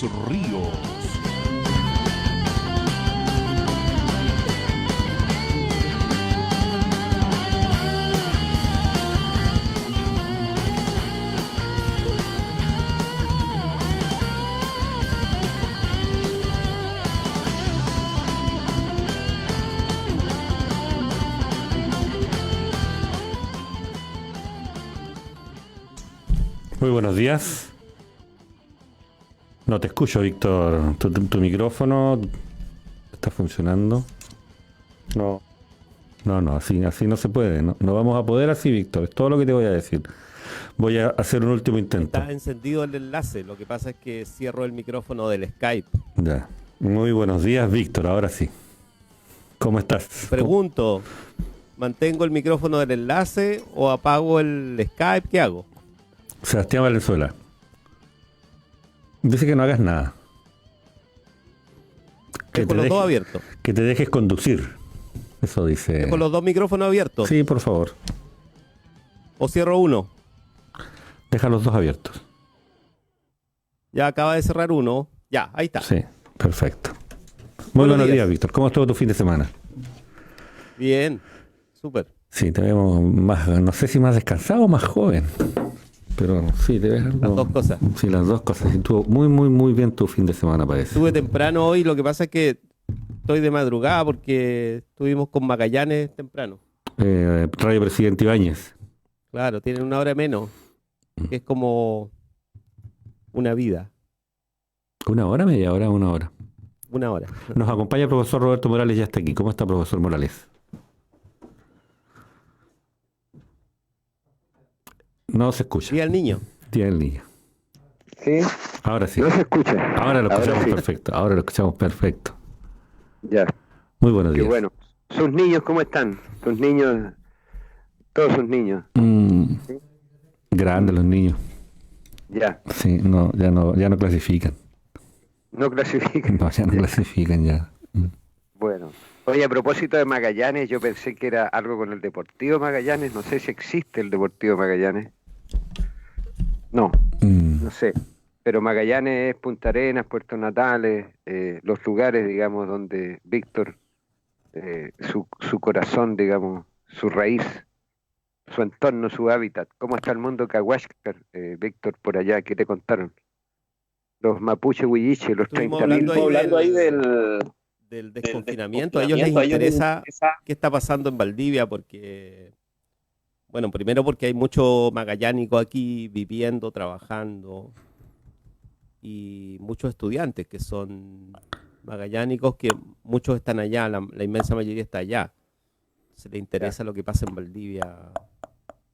Ríos. Muy buenos días. No te escucho, Víctor. Tu micrófono está funcionando. No. No, así no se puede. No vamos a poder así, Víctor. Es todo lo que te voy a decir. Voy a hacer un último intento. Está encendido el enlace. Lo que pasa es que cierro el micrófono del Skype. Ya. Muy buenos días, Víctor. Ahora sí. ¿Cómo estás? Pregunto, ¿mantengo el micrófono del enlace o apago el Skype? ¿Qué hago? Sebastián Valenzuela. Dice que no hagas nada. Dejo los dos abiertos. Que te dejes conducir. Eso dice. Dejo los dos micrófonos abiertos. Sí, por favor. ¿O cierro uno? Deja los dos abiertos. Ya acaba de cerrar uno. Ya, ahí está. Sí, perfecto. Muy buenos días, Víctor. ¿Cómo estuvo tu fin de semana? Bien, súper. Sí, te vemos más, no sé si más descansado o más joven. Pero sí, te ves algo. Las dos cosas. Sí, las dos cosas. Estuvo muy bien tu fin de semana, parece. Estuve temprano hoy, lo que pasa es que estoy de madrugada porque estuvimos con Magallanes temprano. Radio Presidente Ibáñez. Claro, tienen una hora menos, que es como una vida. ¿Una hora, media hora, una hora? Una hora. Nos acompaña el profesor Roberto Morales, ya está aquí. ¿Cómo está, profesor Morales? No se escucha. ¿Y al niño? Tiene el niño. Sí. Ahora sí. No se escucha. Ahora lo escuchamos sí. perfecto. Ahora lo escuchamos perfecto. Ya. Muy buenos Qué días. bueno. ¿Sus niños cómo están? Sus niños, todos sus niños. ¿Sí? Grandes los niños. Ya. Sí, no, ya no clasifican. No clasifican. No, ya no clasifican ya. Bueno. Oye, a propósito de Magallanes, yo pensé que era algo con el Deportivo Magallanes. No sé si existe el Deportivo Magallanes. No, no sé. Pero Magallanes es Punta Arenas, Puerto Natales, los lugares, digamos, donde Víctor, su corazón, digamos, su raíz, su entorno, su hábitat. ¿Cómo está el mundo Cahuáscar, Víctor, por allá? ¿Qué te contaron? Los mapuche huilliche, los Estuvimos 30.000. hablando ahí del desconfinamiento. A ellos les interesa qué está pasando en Valdivia porque, bueno, primero porque hay mucho magallánico aquí viviendo, trabajando y muchos estudiantes que son magallánicos, que muchos están allá, la inmensa mayoría está allá. Se les interesa lo que pasa en Valdivia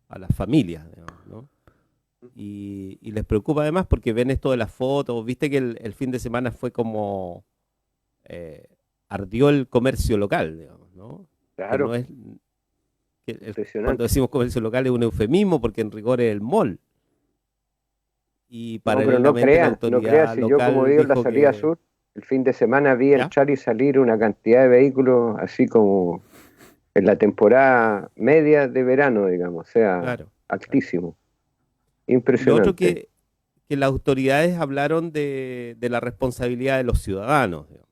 a las familias, digamos, ¿no? Y les preocupa además porque ven esto de las fotos. Viste que el fin de semana fue como ardió el comercio local, digamos, ¿no? Claro. Que no es, cuando decimos comercio local es un eufemismo porque en rigor es el mall. Y paralelamente la autoridad no creas, si yo como vivo en la salida sur, el fin de semana vi entrar y salir una cantidad de vehículos así como en la temporada media de verano, digamos, o sea, claro, altísimo. Impresionante. Lo otro que las autoridades hablaron de la responsabilidad de los ciudadanos, digamos.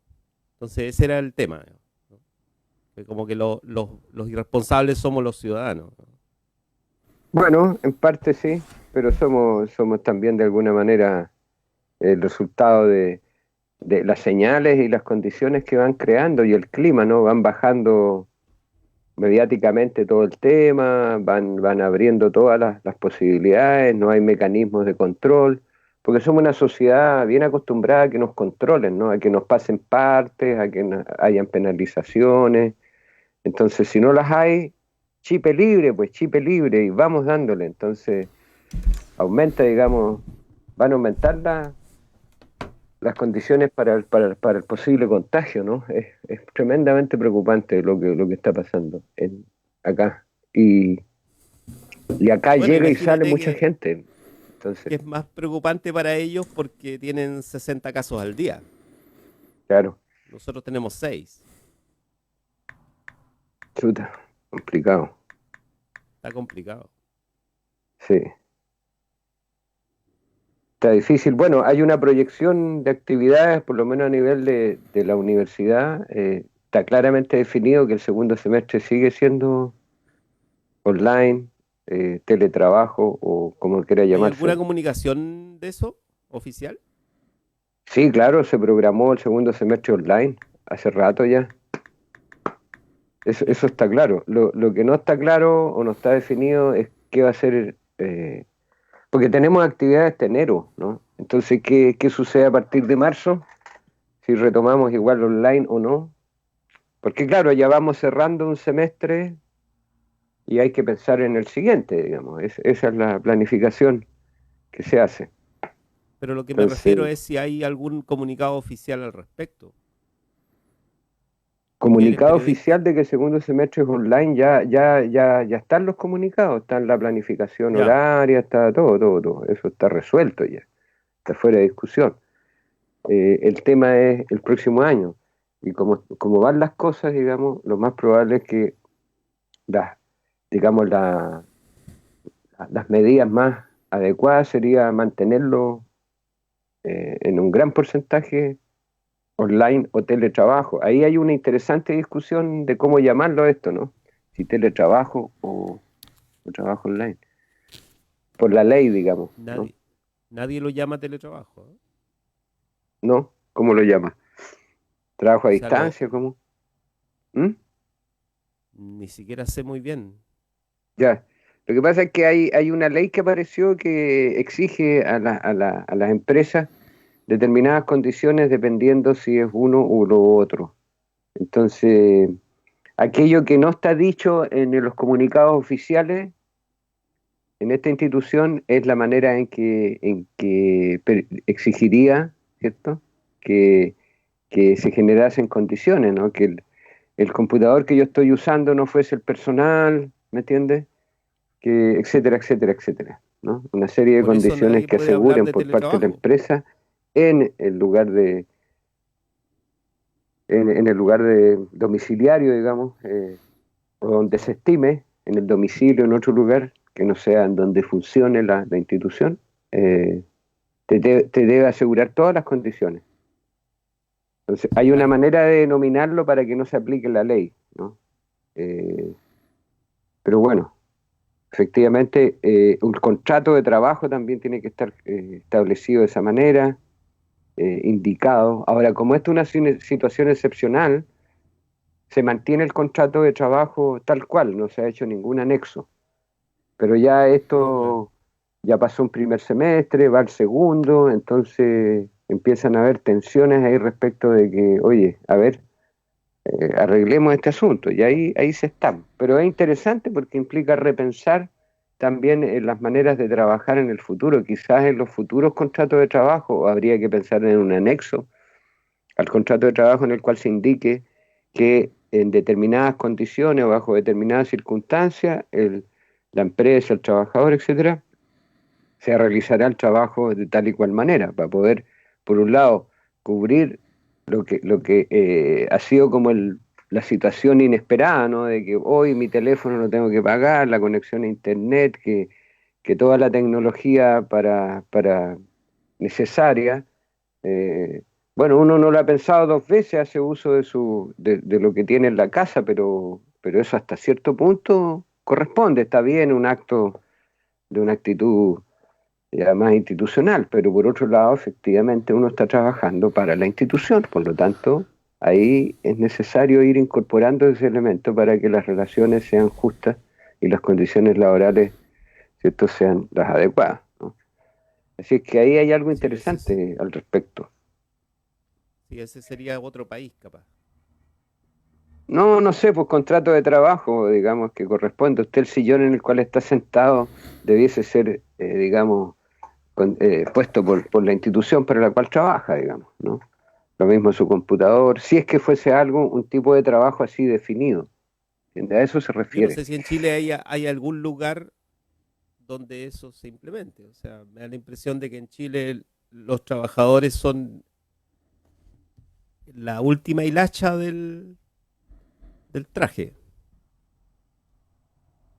Entonces ese era el tema, digamos, ¿no? Que como que los irresponsables somos los ciudadanos, ¿no? Bueno, en parte sí, pero somos también de alguna manera el resultado de las señales y las condiciones que van creando y el clima, ¿no? Van bajando mediáticamente todo el tema, van abriendo todas las posibilidades, no hay mecanismos de control, porque somos una sociedad bien acostumbrada a que nos controlen, ¿no? A que nos pasen partes, a que hayan penalizaciones. Entonces, si no las hay, chipe libre, y vamos dándole. Entonces, aumenta, digamos, van a aumentar las condiciones para el posible contagio, ¿no? Es tremendamente preocupante lo que está pasando acá. Y acá Bueno, llega y sale mucha que, gente. Entonces, que es más preocupante para ellos porque tienen 60 casos al día. claro. Nosotros tenemos 6. Chuta, complicado. Está complicado. Sí. está difícil. Bueno, hay una proyección de actividades, por lo menos a nivel de la universidad. Está claramente definido que el segundo semestre sigue siendo online, teletrabajo o como quiera ¿Hay alguna llamarse. comunicación de eso oficial? Sí, claro, se programó el segundo semestre online hace rato ya. Eso está claro. Lo que no está claro o no está definido es qué va a ser, porque tenemos actividades hasta enero, ¿no? Entonces, ¿qué sucede a partir de marzo? Si retomamos igual online o no. Porque claro, ya vamos cerrando un semestre y hay que pensar en el siguiente, digamos. Esa es la planificación que se hace. Pero lo que me refiero Entonces, es si hay algún comunicado oficial al respecto. Porque eres comunicado periodista. oficial de que el segundo semestre es online, ya están los comunicados, está en la planificación Ya. horaria, está todo. Eso está resuelto ya, está fuera de discusión. El tema es el próximo año. Y como van las cosas, digamos, lo más probable es que las, digamos, las medidas más adecuadas sería mantenerlo en un gran porcentaje online o teletrabajo. Ahí hay una interesante discusión de cómo llamarlo esto, ¿no? Si teletrabajo o trabajo online. Por la ley, digamos, ¿no? Nadie lo llama teletrabajo, ¿eh? ¿No? ¿Cómo lo llama? ¿Trabajo a O sea, distancia? ¿Cómo? ¿Mm? ni siquiera sé muy bien. Ya. Lo que pasa es que hay una ley que apareció que exige a las empresas determinadas condiciones dependiendo si es uno u lo otro. Entonces, aquello que no está dicho en los comunicados oficiales en esta institución es la manera en que exigiría, ¿cierto? Que, que se generasen condiciones, ¿no? Que el computador que yo estoy usando no fuese el personal, ¿me entiendes? Que, etcétera, ¿no? Una serie de Por eso condiciones nadie que puede hablar aseguren de por parte de la teletrabajo. empresa en el lugar en el lugar de domiciliario, digamos, o donde se estime, en el domicilio, en otro lugar, que no sea en donde funcione la institución, eh, te debe asegurar todas las condiciones. Entonces, hay una Claro. manera de denominarlo para que no se aplique la ley, ¿no? Eh, pero bueno, efectivamente, un contrato de trabajo también tiene que estar establecido de esa manera, indicado. Ahora, como esto es una situación excepcional, se mantiene el contrato de trabajo tal cual, no se ha hecho ningún anexo. Pero ya Claro. esto ya pasó un primer semestre, va al segundo, entonces empiezan a haber tensiones ahí respecto de que, oye, a ver, arreglemos este asunto, y ahí se están. Pero es interesante porque implica repensar también las maneras de trabajar en el futuro. Quizás en los futuros contratos de trabajo habría que pensar en un anexo al contrato de trabajo en el cual se indique que en determinadas condiciones o bajo determinadas circunstancias, la empresa, el trabajador, etcétera, se realizará el trabajo de tal y cual manera, para poder, por un lado, cubrir lo que ha sido como la situación inesperada, ¿no? De que hoy mi teléfono no tengo que pagar, la conexión a internet, que toda la tecnología para necesaria, eh, bueno, uno no lo ha pensado dos veces, hace uso de lo que tiene en la casa, pero eso hasta cierto punto corresponde, está bien un acto de una actitud ya más institucional, pero por otro lado, efectivamente, uno está trabajando para la institución, por lo tanto, ahí es necesario ir incorporando ese elemento para que las relaciones sean justas y las condiciones laborales, ¿cierto?, sean las adecuadas, ¿no? Así es que ahí hay algo Sí, interesante al respecto. sí, ese sería otro país, capaz. No, no sé, pues contrato de trabajo, digamos, que corresponde. Usted el sillón en el cual está sentado debiese ser, digamos, puesto por la institución para la cual trabaja, digamos, ¿no? Lo mismo su computador, si es que fuese algo, un tipo de trabajo así definido. ¿Entiende? A eso se Yo no refiere. sé si en Chile hay algún lugar donde eso se implemente. O sea, me da la impresión de que en Chile los trabajadores son la última hilacha del traje.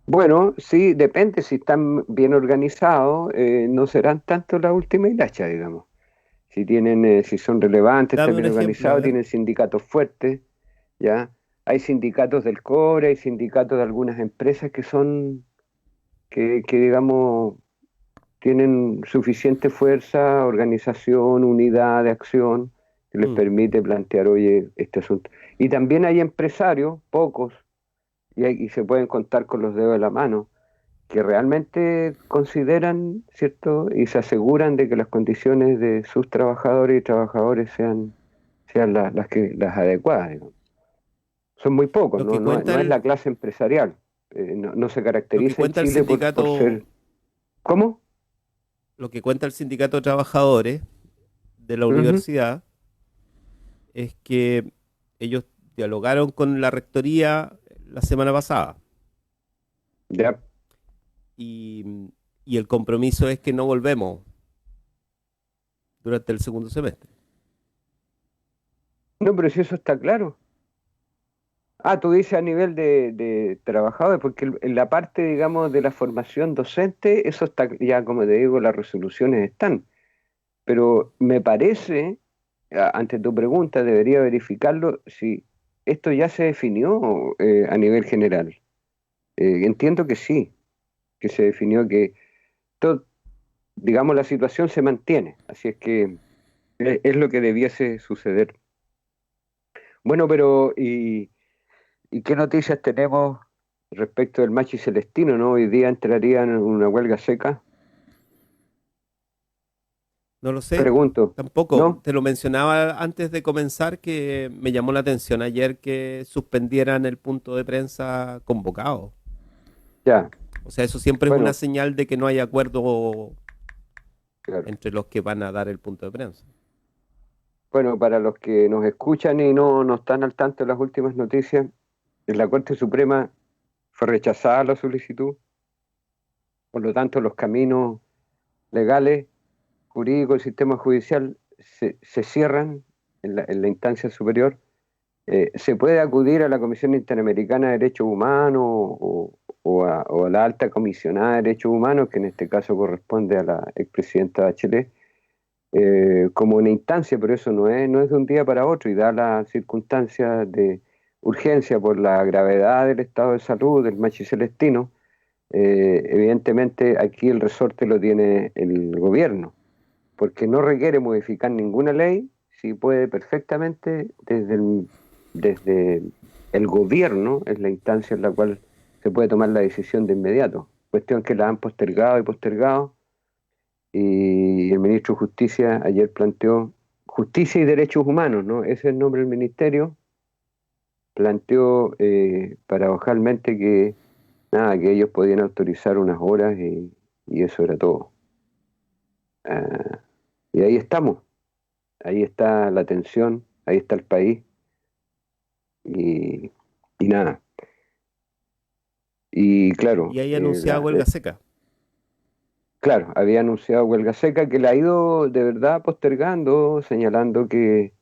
Bueno, sí, depende, si están bien organizados, no serán tanto la última hilacha, digamos. Si tienen, si son relevantes, Dame están un bien ejemplo, a organizados, ver. tienen sindicatos fuertes, ¿ya? Hay sindicatos del cobre, hay sindicatos de algunas empresas que digamos, tienen suficiente fuerza, organización, unidad de acción, que les Mm, permite plantear, oye, este asunto. Y también hay empresarios, pocos, y se pueden contar con los dedos de la mano, que realmente consideran, ¿cierto? Y se aseguran de que las condiciones de sus trabajadores y trabajadores sean las adecuadas, digamos. Son muy pocos, Lo que no es la clase empresarial. No se lo que caracteriza en cuenta el Chile por sindicato, ser... ¿Cómo? lo que cuenta el sindicato de trabajadores de la Ujú. universidad es que ellos dialogaron con la rectoría la semana pasada Ya. y, y el compromiso es que no volvemos durante el segundo semestre. No, pero si eso está claro. Ah, tú dices a nivel de trabajadores, porque en la parte, digamos, de la formación docente, eso está ya, como te digo, las resoluciones están. Pero me parece, ante tu pregunta, debería verificarlo si esto ya se definió a nivel general. Entiendo que sí, que se definió que todo, digamos, la situación se mantiene. Así es que es lo que debiese suceder. Bueno, pero ¿y qué noticias tenemos respecto del Machi Celestino, no? Hoy día entrarían en una huelga seca. No lo sé, Pregunto, tampoco. ¿no? Te lo mencionaba antes de comenzar que me llamó la atención ayer que suspendieran el punto de prensa convocado. Ya, O sea, eso siempre es una bueno, señal de que no hay acuerdo claro. entre los que van a dar el punto de prensa. Bueno, para los que nos escuchan y no están al tanto de las últimas noticias, en la Corte Suprema fue rechazada la solicitud, por lo tanto los caminos legales, jurídicos, el sistema judicial se cierran en la instancia superior. Se puede acudir a la Comisión Interamericana de Derechos Humanos o a la Alta Comisionada de Derechos Humanos, que en este caso corresponde a la expresidenta Bachelet, como una instancia, pero eso no es de un día para otro y da las circunstancias de urgencia por la gravedad del estado de salud del Machi Celestino. Evidentemente aquí el resorte lo tiene el gobierno, porque no requiere modificar ninguna ley, si puede perfectamente desde el gobierno, es la instancia en la cual se puede tomar la decisión de inmediato. Cuestión que la han postergado y postergado, y el ministro de Justicia ayer planteó Justicia y Derechos Humanos, ¿no? Ese es el nombre del ministerio, planteó paradojalmente que nada, que ellos podían autorizar unas horas y eso era todo. Ah, y ahí estamos. Ahí está la tensión, ahí está el país y, y nada. Y claro, Y ahí anunciaba huelga seca. claro, había anunciado huelga seca que la ha ido de verdad postergando, señalando que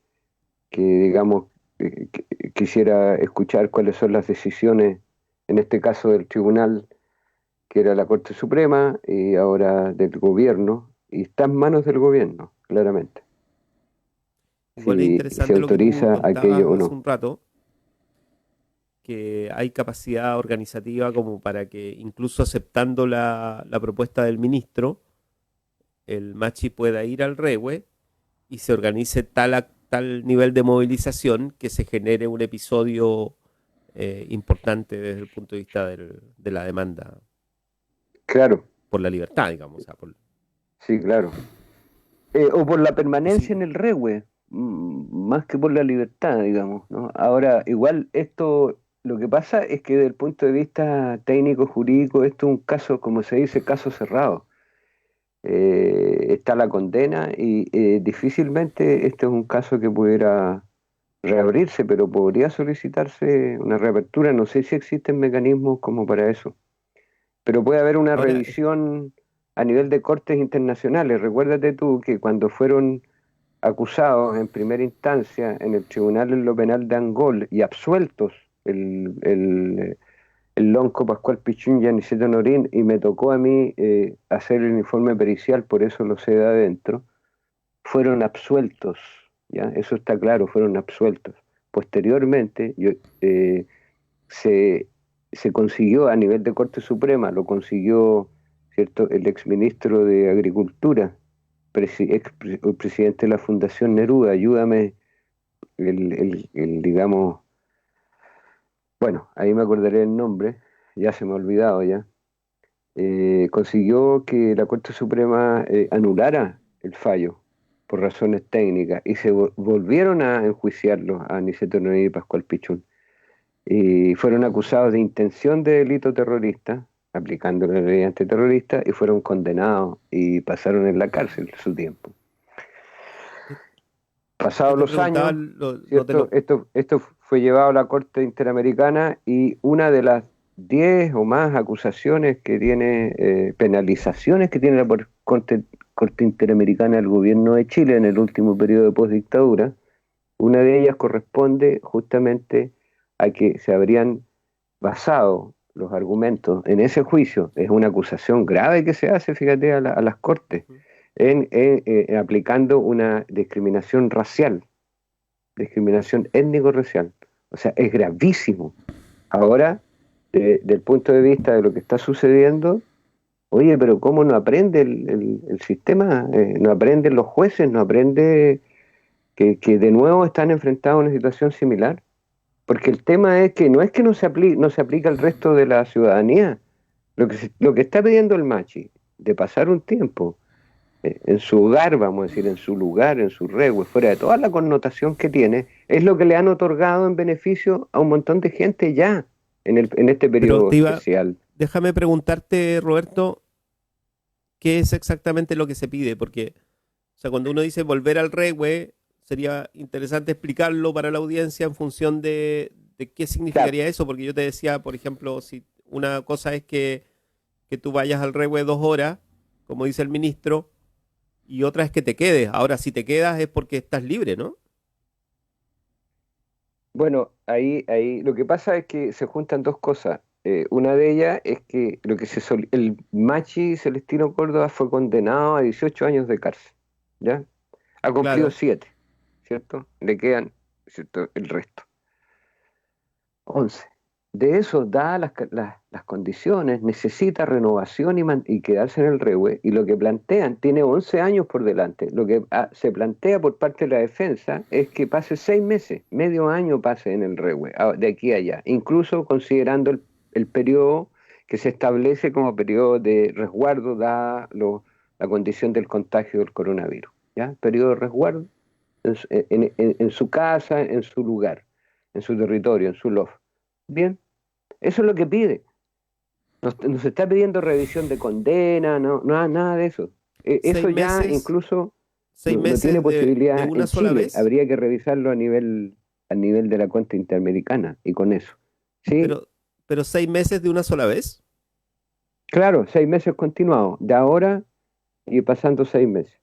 digamos, quisiera escuchar cuáles son las decisiones, en este caso del tribunal, que era la Corte Suprema, y ahora del gobierno, y está en manos del gobierno, claramente, Igual es si se interesante lo que tú autoriza aquello contabas o hace no. un rato, que hay capacidad organizativa como para que incluso aceptando la propuesta del ministro, el Machi pueda ir al Rehue y se organice tal nivel de movilización que se genere un episodio importante desde el punto de vista de la demanda Claro, por la libertad, digamos. O sea, sí, claro. O por la y permanencia en sí, el Rehue, más que por la libertad, digamos, ¿no? Ahora, igual esto, lo que pasa es que desde el punto de vista técnico, jurídico, esto es un caso, como se dice, caso cerrado. Está la condena y difícilmente este es un caso que pudiera reabrirse, pero podría solicitarse una reapertura. No sé si existen mecanismos como para eso, pero puede haber una ahora, revisión a nivel de cortes internacionales. Recuérdate tú que cuando fueron acusados en primera instancia en el Tribunal en lo Penal de Angol y absueltos el el Lonco, Pascual Pichún y Aniceto Norín, y me tocó a mí hacer el informe pericial, por eso lo sé de adentro, fueron absueltos, ¿ya? Eso está claro, fueron absueltos. Posteriormente, se, se consiguió a nivel de Corte Suprema, lo consiguió, ¿cierto?, el exministro de Agricultura, presidente de la Fundación Neruda, ayúdame, digamos, bueno, ahí me acordaré el nombre, ya se me ha olvidado ya, consiguió que la Corte Suprema anulara el fallo por razones técnicas y se volvieron a enjuiciarlos a Aniceto Nogueira y Pascual Pichún. Y fueron acusados de intención de delito terrorista, aplicando la ley antiterrorista, y fueron condenados y pasaron en la cárcel su tiempo. Pasados los años, ¿cierto? Esto fue llevado a la Corte Interamericana y una de las 10 o más acusaciones que tiene, penalizaciones que tiene la Corte Interamericana del gobierno de Chile en el último periodo de postdictadura, una de ellas corresponde justamente a que se habrían basado los argumentos en ese juicio. Es una acusación grave que se hace, fíjate, a las Cortes, aplicando una discriminación racial, discriminación étnico-racial. O sea, es gravísimo. Ahora, del punto de vista de lo que está sucediendo, oye, pero ¿cómo no aprende el sistema? No aprenden los jueces, no aprende que de nuevo están enfrentados a una situación similar. Porque el tema es que no se aplica al resto de la ciudadanía. Lo que está pidiendo el Machi, de pasar un tiempo en su hogar, vamos a decir, en su lugar, en su regue, fuera de toda la connotación que tiene, es lo que le han otorgado en beneficio a un montón de gente ya en este periodo especial. Déjame preguntarte, Roberto, ¿qué es exactamente lo que se pide? Porque, o sea, cuando uno dice volver al regue, sería interesante explicarlo para la audiencia en función de qué significaría eso, porque yo te decía, por ejemplo, si una cosa es que tú vayas al regue 2 horas, como dice el ministro, y otra es que te quedes. Ahora, si te quedas es porque estás libre, ¿no? Bueno, ahí lo que pasa es que se juntan dos cosas. Una de ellas es que el Machi Celestino Córdoba fue condenado a 18 años de cárcel, ¿ya? Ha cumplido 7, ¿cierto? Le quedan, ¿cierto?, el resto. 11. De eso, dadas las condiciones, necesita renovación y quedarse en el regue, y lo que plantean, tiene 11 años por delante, lo que se plantea por parte de la defensa es que pase 6 meses, medio año pase en el regue, de aquí a allá, incluso considerando el periodo que se establece como periodo de resguardo, dada la condición del contagio del coronavirus, ¿ya? Periodo de resguardo en su casa, en su lugar, en su territorio, en su loft. Bien. Eso es lo que pide. Nos está pidiendo revisión de condena, nada de eso. Eso ya meses, incluso no tiene posibilidad de una en sola Chile. Vez. Habría que revisarlo a nivel de la Corte Interamericana y con eso. ¿Sí? Pero 6 meses de una sola vez. Claro, 6 meses continuados, de ahora y pasando 6 meses.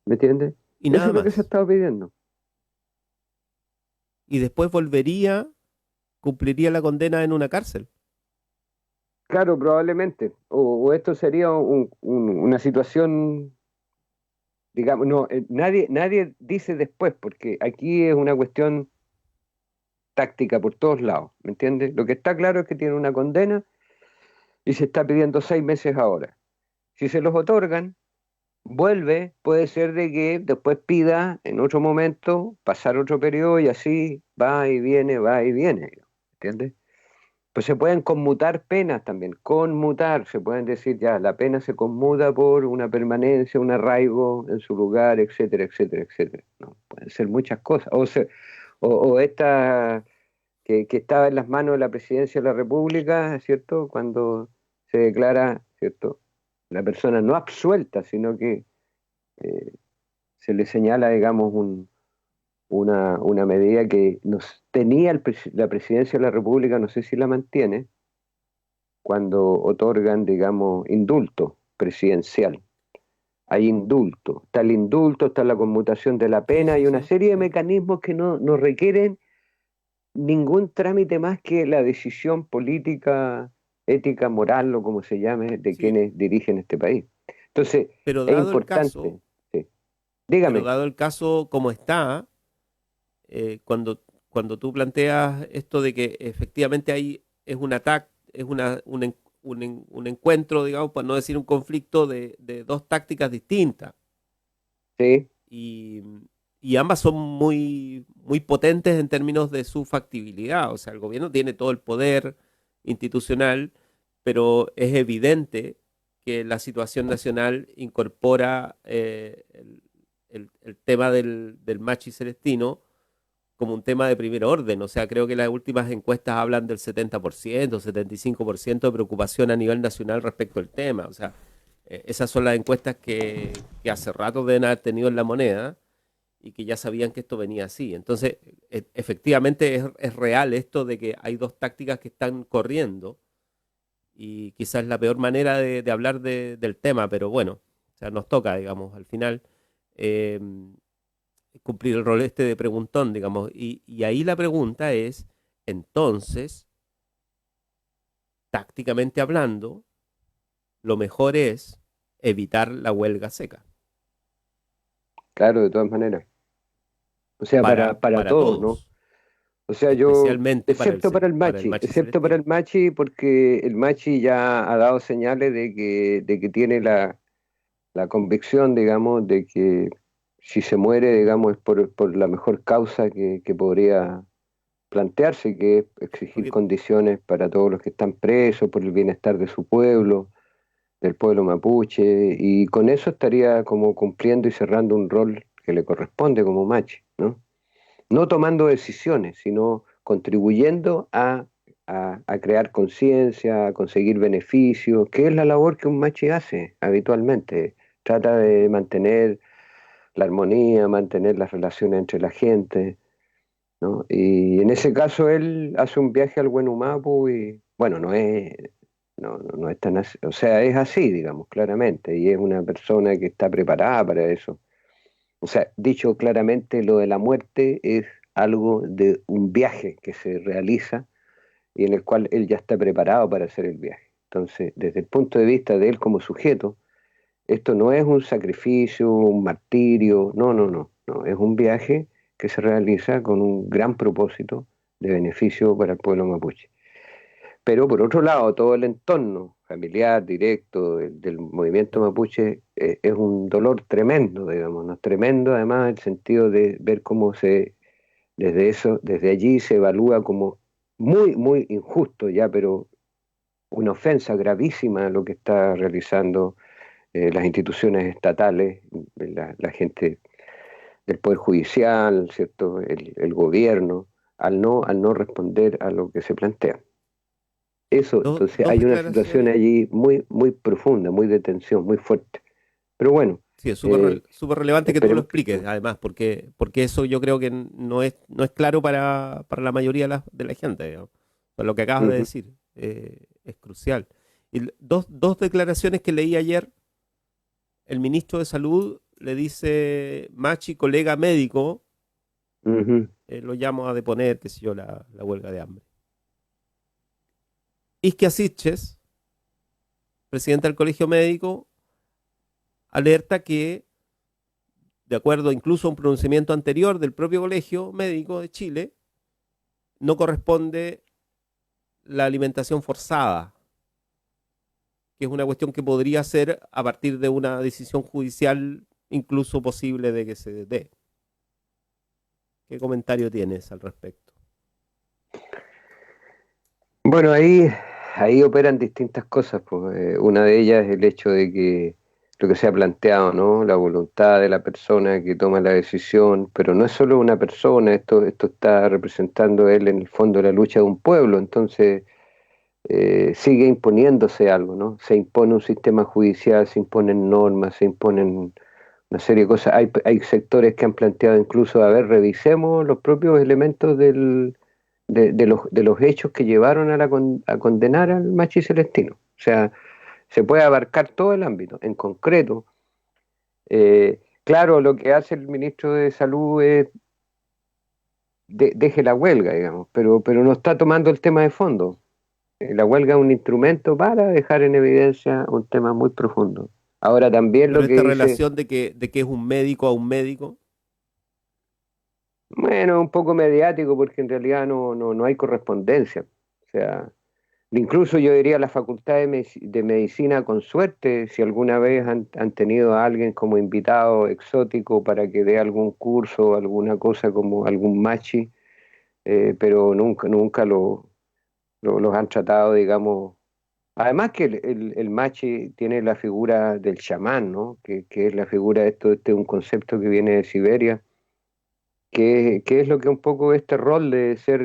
¿Me entiendes? Y nada eso más. Es lo que se ha estado pidiendo. Y después cumpliría la condena en una cárcel. Claro, probablemente. O esto sería una situación, digamos, no, nadie dice después, porque aquí es una cuestión táctica por todos lados, ¿me entiendes? Lo que está claro es que tiene una condena y se está pidiendo 6 meses ahora. Si se los otorgan, puede ser de que después pida en otro momento pasar otro periodo y así va y viene, ¿entiendes? Pues se pueden conmutar penas también, se pueden decir ya, la pena se conmuta por una permanencia, un arraigo en su lugar, etcétera, etcétera, etcétera. No, pueden ser muchas cosas. O esta que estaba en las manos de la Presidencia de la República, ¿cierto? Cuando se declara, ¿cierto?, la persona no absuelta, sino que se le señala, digamos, una medida que nos tenía la Presidencia de la República, no sé si la mantiene, cuando otorgan, digamos, indulto presidencial. Hay indulto, está la conmutación de la pena, hay una serie de mecanismos que no requieren ningún trámite más que la decisión política, ética, moral o como se llame, de Sí, quienes dirigen este país. Entonces, pero es dado el importante. caso, Sí. pero Dígame. dado el caso como está, cuando tú planteas esto de que efectivamente hay, es un ataque, es un encuentro, digamos, para no decir un conflicto de dos tácticas distintas. Sí, Y, y ambas son muy potentes en términos de su factibilidad. O sea, el gobierno tiene todo el poder institucional, pero es evidente que la situación nacional incorpora el tema del Machi Celestino como un tema de primer orden. O sea, creo que las últimas encuestas hablan del 70%, 75% de preocupación a nivel nacional respecto al tema. O sea, esas son las encuestas que hace rato deben haber tenido en La Moneda y que ya sabían que esto venía así. Entonces, efectivamente es real esto de que hay dos tácticas que están corriendo y quizás es la peor manera de hablar del tema, pero bueno, o sea, nos toca, digamos, al final. eh, Cumplir el rol este de preguntón, digamos. Y ahí la pregunta es, entonces, tácticamente hablando, lo mejor es evitar la huelga seca claro, de todas maneras. O sea, para para todos, ¿no? todos, O sea, yo, especialmente excepto para el Machi excepto para Celestino. el Machi, porque el Machi ya ha dado señales de que tiene la convicción, digamos, de que si se muere, digamos, es por la mejor causa que podría plantearse, que es exigir Porque condiciones para todos los que están presos, por el bienestar de su pueblo, del pueblo mapuche, y con eso estaría como cumpliendo y cerrando un rol que le corresponde como Machi, ¿no? No tomando decisiones, sino contribuyendo a crear conciencia, a conseguir beneficios, que es la labor que un machi hace habitualmente. Trata de ujú. mantener la armonía, mantener las relaciones entre la gente, ¿no? Y en ese caso él hace un viaje al Huenumapu y, bueno, no es tan así, o sea, es así, digamos, claramente, y es una persona que está preparada para eso. O sea, dicho claramente, lo de la muerte es algo de un viaje que se realiza y en el cual él ya está preparado para hacer el viaje. Entonces, desde el punto de vista de él como sujeto, esto no es un sacrificio, un martirio, no, es un viaje que se realiza con un gran propósito de beneficio para el pueblo mapuche. Pero por otro lado, todo el entorno familiar, directo del movimiento mapuche es un dolor tremendo, digamos, ¿no? Tremendo además el sentido de ver cómo desde eso, desde allí se evalúa como muy injusto ya, pero una ofensa gravísima lo que está realizando las instituciones estatales, la gente del Poder Judicial, ¿cierto? El gobierno, al no responder a lo que se plantea. Eso, entonces Dos hay una situación declaraciones. allí muy profunda, muy de tensión, muy fuerte. Pero bueno, Sí, es eh, súper relevante que tú lo esperemos que... expliques, además, porque eso yo creo que no es claro para la mayoría de la gente, digamos. Por lo que acabas de Ujú, decir, es crucial. Y dos declaraciones que leí ayer, el ministro de Salud le dice, Machi, colega médico, ujú. lo llamo a deponer, qué sé yo, la huelga de hambre. Isquia Sitges, presidente del Colegio Médico, alerta que, de acuerdo incluso a un pronunciamiento anterior del propio Colegio Médico de Chile, no corresponde la alimentación forzada, que es una cuestión que podría ser a partir de una decisión judicial incluso posible de que se dé. ¿Qué comentario tienes al respecto? Bueno, ahí operan distintas cosas, pues. Una de ellas es el hecho de que lo que se ha planteado, ¿no? La voluntad de la persona que toma la decisión, pero no es solo una persona, esto está representando él en el fondo la lucha de un pueblo, entonces sigue imponiéndose algo, ¿no? Se impone un sistema judicial, se imponen normas, se imponen una serie de cosas. Hay sectores que han planteado incluso, a ver, revisemos los propios elementos de los hechos que llevaron a condenar al Machi Celestino. O sea, se puede abarcar todo el ámbito. En concreto, claro, lo que hace el ministro de Salud es deje la huelga, digamos, pero no está tomando el tema de fondo. La huelga es un instrumento para dejar en evidencia un tema muy profundo. Ahora también Pero lo que esta dice, relación de que es un médico a un médico, bueno, un poco mediático porque en realidad no hay correspondencia. O sea, incluso yo diría la Facultad de Medicina, con suerte, si alguna vez han tenido a alguien como invitado exótico para que dé algún curso o alguna cosa como algún machi, pero nunca los han tratado, digamos. Además que el machi tiene la figura del chamán, ¿no? Que es la figura de esto, este es un concepto que viene de Siberia, que es lo que un poco este rol de ser ,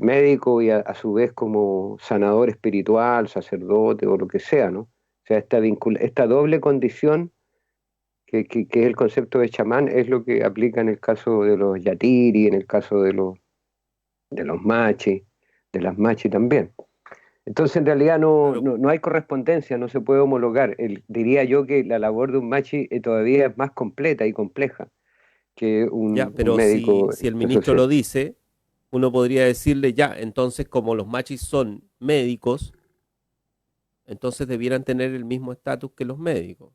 médico y a su vez como sanador espiritual, sacerdote o lo que sea, ¿no? O sea, esta doble condición que es el concepto de chamán es lo que aplica en el caso de los yatiri, en el caso de los machi, de las machi también. Entonces, en realidad claro, no hay correspondencia, no se puede homologar. Diría yo que la labor de un machi todavía es más completa y compleja que ya, un pero si, médico si el ministro social. lo dice, uno podría decirle ya, entonces como los machis son médicos, entonces debieran tener el mismo estatus que los médicos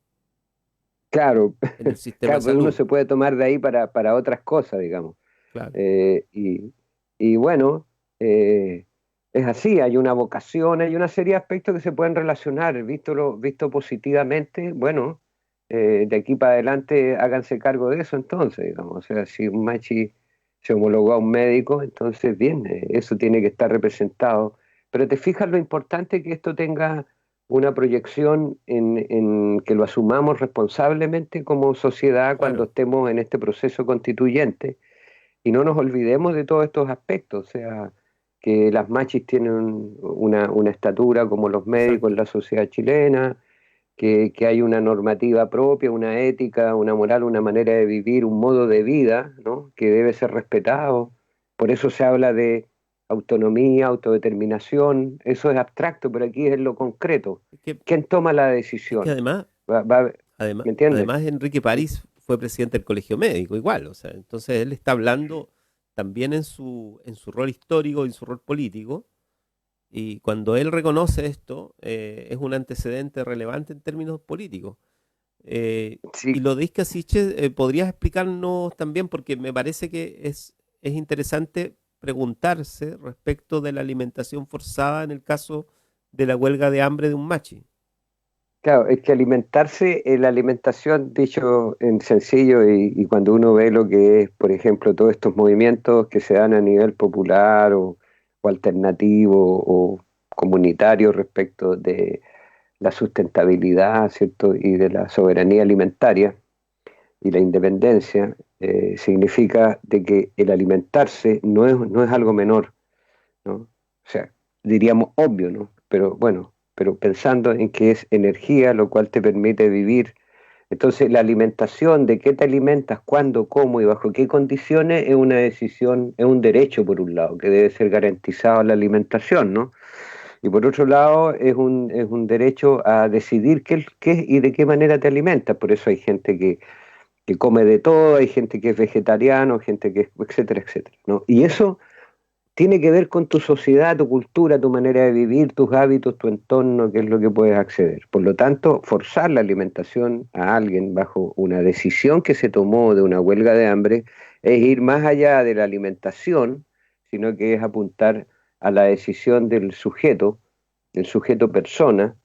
Claro, en el sistema de claro, pues uno salud. se puede tomar de ahí para otras cosas, digamos. Claro, Eh, y, y bueno, eh, es así, hay una vocación, hay una serie de aspectos que se pueden relacionar, visto positivamente, bueno, de aquí para adelante háganse cargo de eso entonces, digamos. O sea, si un machi se homologó a un médico, entonces bien, eso tiene que estar representado. Pero te fijas lo importante que esto tenga una proyección en que lo asumamos responsablemente como sociedad cuando claro. estemos en este proceso constituyente y no nos olvidemos de todos estos aspectos, o sea, que las machis tienen una estatura como los médicos en Exacto. la sociedad chilena, que hay una normativa propia, una ética, una moral, una manera de vivir, un modo de vida, ¿no? Que debe ser respetado. Por eso se habla de autonomía, autodeterminación, eso es abstracto, pero aquí es lo concreto. Es que, ¿Quién toma la es que decisión? además, además, ¿Me entiendes? además Enrique París fue presidente del Colegio Médico, igual, o sea, entonces él está hablando también en su rol histórico, en su rol político, y cuando él reconoce esto, es un antecedente relevante en términos políticos. Y Sí, lo de Isca Siches, ¿podrías explicarnos también? Porque me parece que es interesante preguntarse respecto de la alimentación forzada en el caso de la huelga de hambre de un machi. claro, es que alimentarse, la alimentación, dicho en sencillo, y cuando uno ve lo que es, por ejemplo, todos estos movimientos que se dan a nivel popular o alternativo o comunitario respecto de la sustentabilidad, ¿cierto? Y de la soberanía alimentaria y la independencia, significa de que el alimentarse no es algo menor, ¿no? O sea, diríamos obvio, ¿no? Pero bueno, pero pensando en que es energía, lo cual te permite vivir. Entonces, la alimentación, de qué te alimentas, cuándo, cómo y bajo qué condiciones, es una decisión, es un derecho por un lado, que debe ser garantizado la alimentación, ¿no? Y por otro lado, es un derecho a decidir qué y de qué manera te alimentas. Por eso hay gente que come de todo, hay gente que es vegetariano, gente que es, etcétera, etcétera, ¿no? Y eso tiene que ver con tu sociedad, tu cultura, tu manera de vivir, tus hábitos, tu entorno, que es lo que puedes acceder. Por lo tanto, forzar la alimentación a alguien bajo una decisión que se tomó de una huelga de hambre es ir más allá de la alimentación, sino que es apuntar a la decisión del sujeto persona,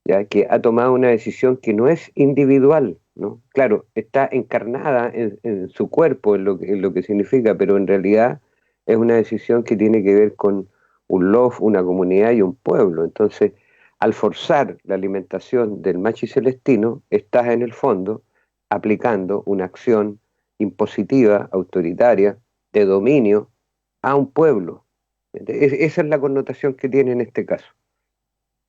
ya que ha tomado una decisión que no es individual, ¿no? Claro, está encarnada en su cuerpo, en lo que significa, pero en realidad es una decisión que tiene que ver con un lof, una comunidad y un pueblo. Entonces, al forzar la alimentación del machi celestino, estás en el fondo aplicando una acción impositiva, autoritaria, de dominio a un pueblo. Esa es la connotación que tiene en este caso.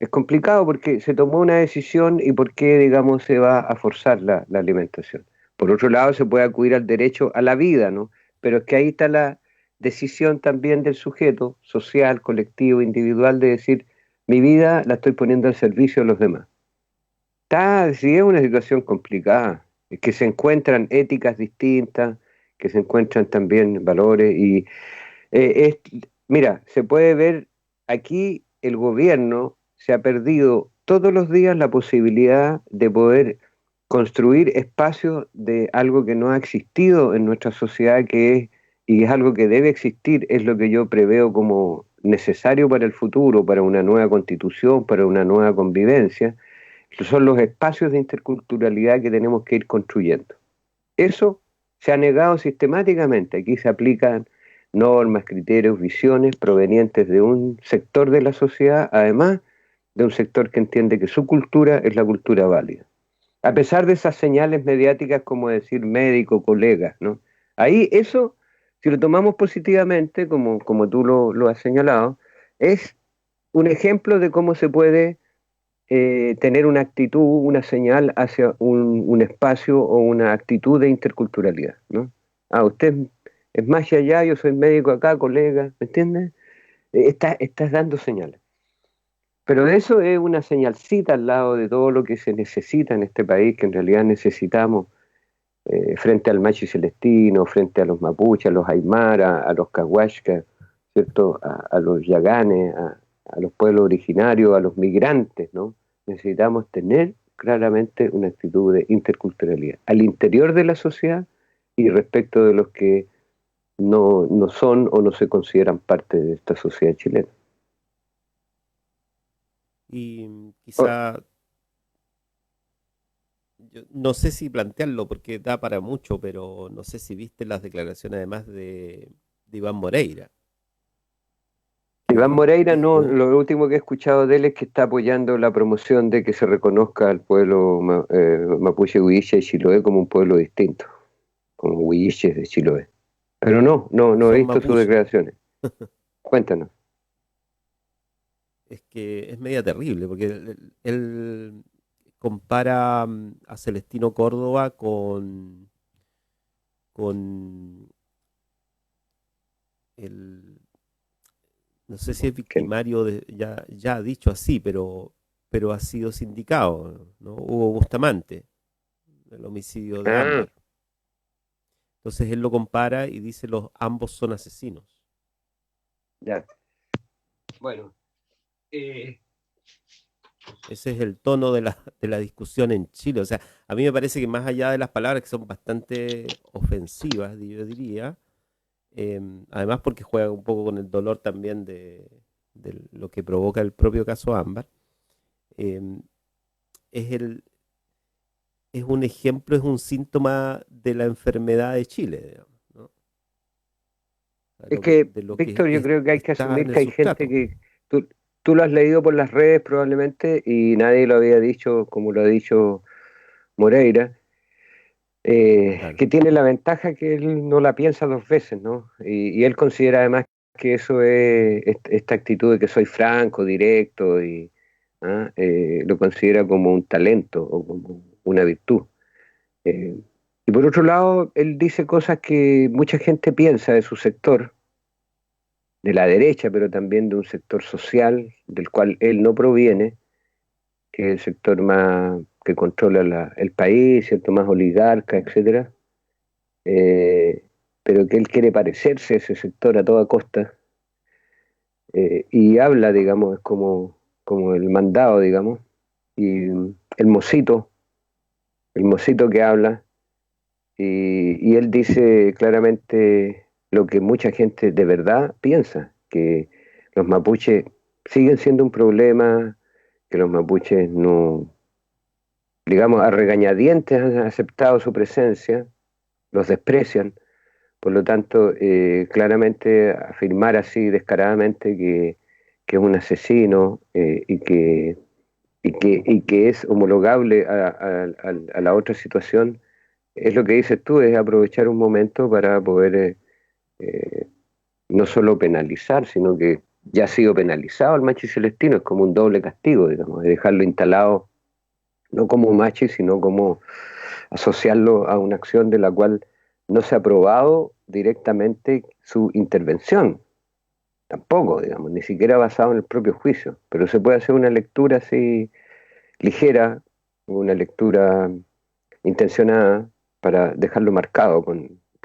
Es complicado porque se tomó una decisión y por qué, digamos, se va a forzar la alimentación. Por otro lado, se puede acudir al derecho a la vida, ¿no? Pero es que ahí está la decisión también del sujeto social, colectivo, individual, de decir, mi vida la estoy poniendo al servicio de los demás. Sí, es una situación complicada, es que se encuentran éticas distintas, que se encuentran también valores y mira, se puede ver aquí el gobierno se ha perdido todos los días la posibilidad de poder construir espacios de algo que no ha existido en nuestra sociedad, y es algo que debe existir, es lo que yo preveo como necesario para el futuro, para una nueva constitución, para una nueva convivencia, que son los espacios de interculturalidad que tenemos que ir construyendo. Eso se ha negado sistemáticamente. Aquí se aplican normas, criterios, visiones provenientes de un sector de la sociedad, además de un sector que entiende que su cultura es la cultura válida. A pesar de esas señales mediáticas como decir médico, colega, ¿no? Ahí eso, si lo tomamos positivamente, como tú lo has señalado, es un ejemplo de cómo se puede tener una actitud, una señal hacia un espacio o una actitud de interculturalidad, ¿no? Usted es más allá, yo soy médico acá, colega, ¿me entiendes? Estás dando señales. Pero eso es una señalcita al lado de todo lo que se necesita en este país, que en realidad necesitamos frente al machi celestino, frente a los mapuches, a los aymara, a los cahuascas, ¿cierto? A los yaganes, a los pueblos originarios, a los migrantes, ¿no? Necesitamos tener claramente una actitud de interculturalidad al interior de la sociedad y respecto de los que no son o no se consideran parte de esta sociedad chilena. Y quizá, yo no sé si plantearlo porque da para mucho, pero no sé si viste las declaraciones además de Iván Moreira. Iván Moreira, no, Dijo, lo último que he escuchado de él es que está apoyando la promoción de que se reconozca al pueblo mapuche, huilliche y chiloé como un pueblo distinto, como huilliches de Chiloé. Pero no he son visto sus mapuche. declaraciones. Cuéntanos. Es que es media terrible porque él compara a Celestino Córdoba con el, no sé si es ¿Quién? victimario ya ha dicho así, pero ha sido sindicado, ¿no? Hugo Bustamante, el homicidio de Ah, Ámbar. Entonces él lo compara y dice ambos son asesinos. ya. Bueno, eh, Ese es el tono de la discusión en Chile. O sea, a mí me parece que más allá de las palabras que son bastante ofensivas, yo diría, además porque juega un poco con el dolor también de lo que provoca el propio caso Ámbar, eh, es es un ejemplo, es un síntoma de la enfermedad de Chile, digamos, ¿no? O sea, es que, de lo que Víctor, yo creo que hay que está asumir en el que hay gente sustrato. que tú lo has leído por las redes probablemente y nadie lo había dicho como lo ha dicho Moreira, Claro. que tiene la ventaja que él no la piensa dos veces, ¿no? Y él considera además que eso es esta actitud de que soy franco, directo, lo considera como un talento o como una virtud. Eh, y por otro lado, él dice cosas que mucha gente piensa de su sector, de la derecha, pero también de un sector social del cual él no proviene, que es el sector más que controla el país, ¿cierto? Más oligarca, etcétera, eh, pero que él quiere parecerse a ese sector a toda costa, y habla, digamos, es como el mandado, digamos, y el mocito que habla, y él dice claramente lo que mucha gente de verdad piensa, que los mapuches siguen siendo un problema, que los mapuches no, digamos, a regañadientes han aceptado su presencia, los desprecian. Por lo tanto, claramente afirmar así descaradamente que es un asesino, y que es homologable a la otra situación, es lo que dices tú, es aprovechar un momento para poder eh, no solo penalizar, sino que ya ha sido penalizado el machi celestino, es como un doble castigo, digamos, de dejarlo instalado no como un machi, sino como asociarlo a una acción de la cual no se ha probado directamente su intervención, tampoco, digamos, ni siquiera basado en el propio juicio, pero se puede hacer una lectura así ligera, una lectura intencionada para dejarlo marcado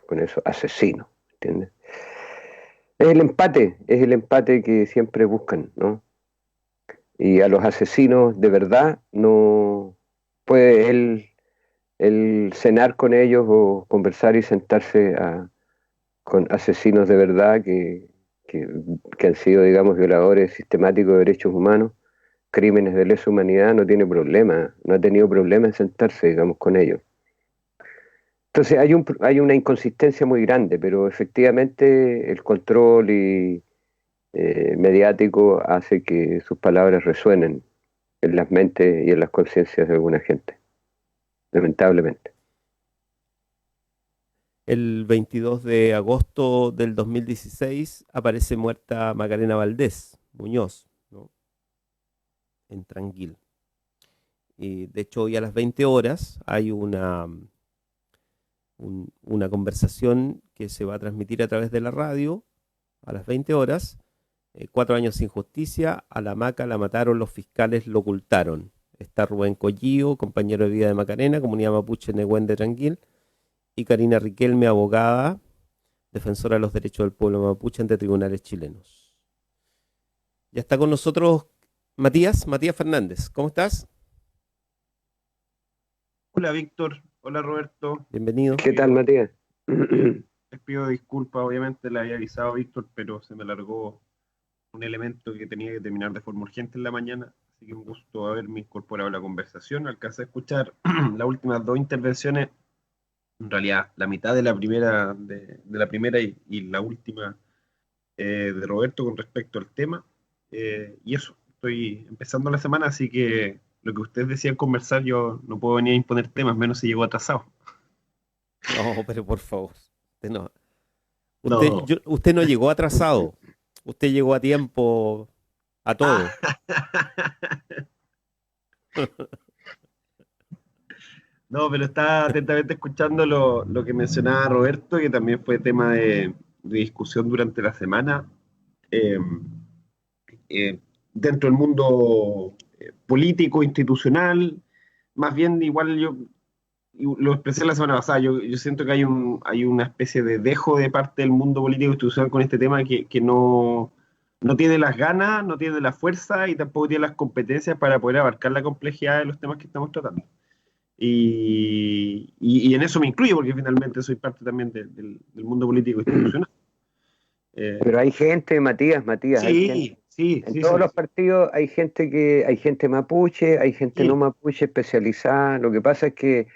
con esos asesinos, ¿entiendes? Es el empate que siempre buscan, ¿no? Y a los asesinos de verdad no puede él cenar con ellos o conversar y sentarse con asesinos de verdad que, que han sido, digamos, violadores sistemáticos de derechos humanos, crímenes de lesa humanidad, no tiene problema, no ha tenido problema en sentarse, digamos, con ellos. Entonces hay una inconsistencia muy grande, pero efectivamente el control mediático hace que sus palabras resuenen en las mentes y en las conciencias de alguna gente, lamentablemente. El 22 de agosto del 2016 aparece muerta Macarena Valdés Muñoz, ¿no? En Tranquil. Y de hecho, hoy a las 20 horas hay una conversación que se va a transmitir a través de la radio a las 20 horas. 4 años sin justicia, a la Maca la mataron, los fiscales lo ocultaron. Está Rubén Collío, compañero de vida de Macarena, comunidad mapuche Nehuen de Tranquil, y Karina Riquelme, abogada, defensora de los derechos del pueblo mapuche ante tribunales chilenos. Ya está con nosotros Matías Fernández. ¿Cómo estás? Hola Víctor, hola Roberto. Bienvenido. ¿Qué tal, Matías? Les pido disculpas, obviamente le había avisado a Víctor, pero se me alargó un elemento que tenía que terminar de forma urgente en la mañana, así que un gusto haberme incorporado a la conversación. Alcancé a escuchar las últimas dos intervenciones, en realidad la mitad de la primera, de la primera y la última de Roberto con respecto al tema. Y eso, estoy empezando la semana, así que lo que ustedes decían conversar, yo no puedo venir a imponer temas, menos si llego atrasado. No, pero por favor. Usted no, No. usted no llegó atrasado. Usted llegó a tiempo a todo. No, pero estaba atentamente escuchando lo que mencionaba Roberto, que también fue tema de discusión durante la semana. Eh, Dentro del mundo político, institucional, más bien igual y lo expresé la semana pasada, yo siento que hay una especie de dejo de parte del mundo político institucional con este tema que no tiene las ganas, no tiene la fuerza y tampoco tiene las competencias para poder abarcar la complejidad de los temas que estamos tratando. Y en eso me incluyo, porque finalmente soy parte también del mundo político institucional. Pero hay gente, Matías, hay gente. Sí, En todos los partidos hay gente mapuche, hay gente no mapuche especializada. Lo que pasa es que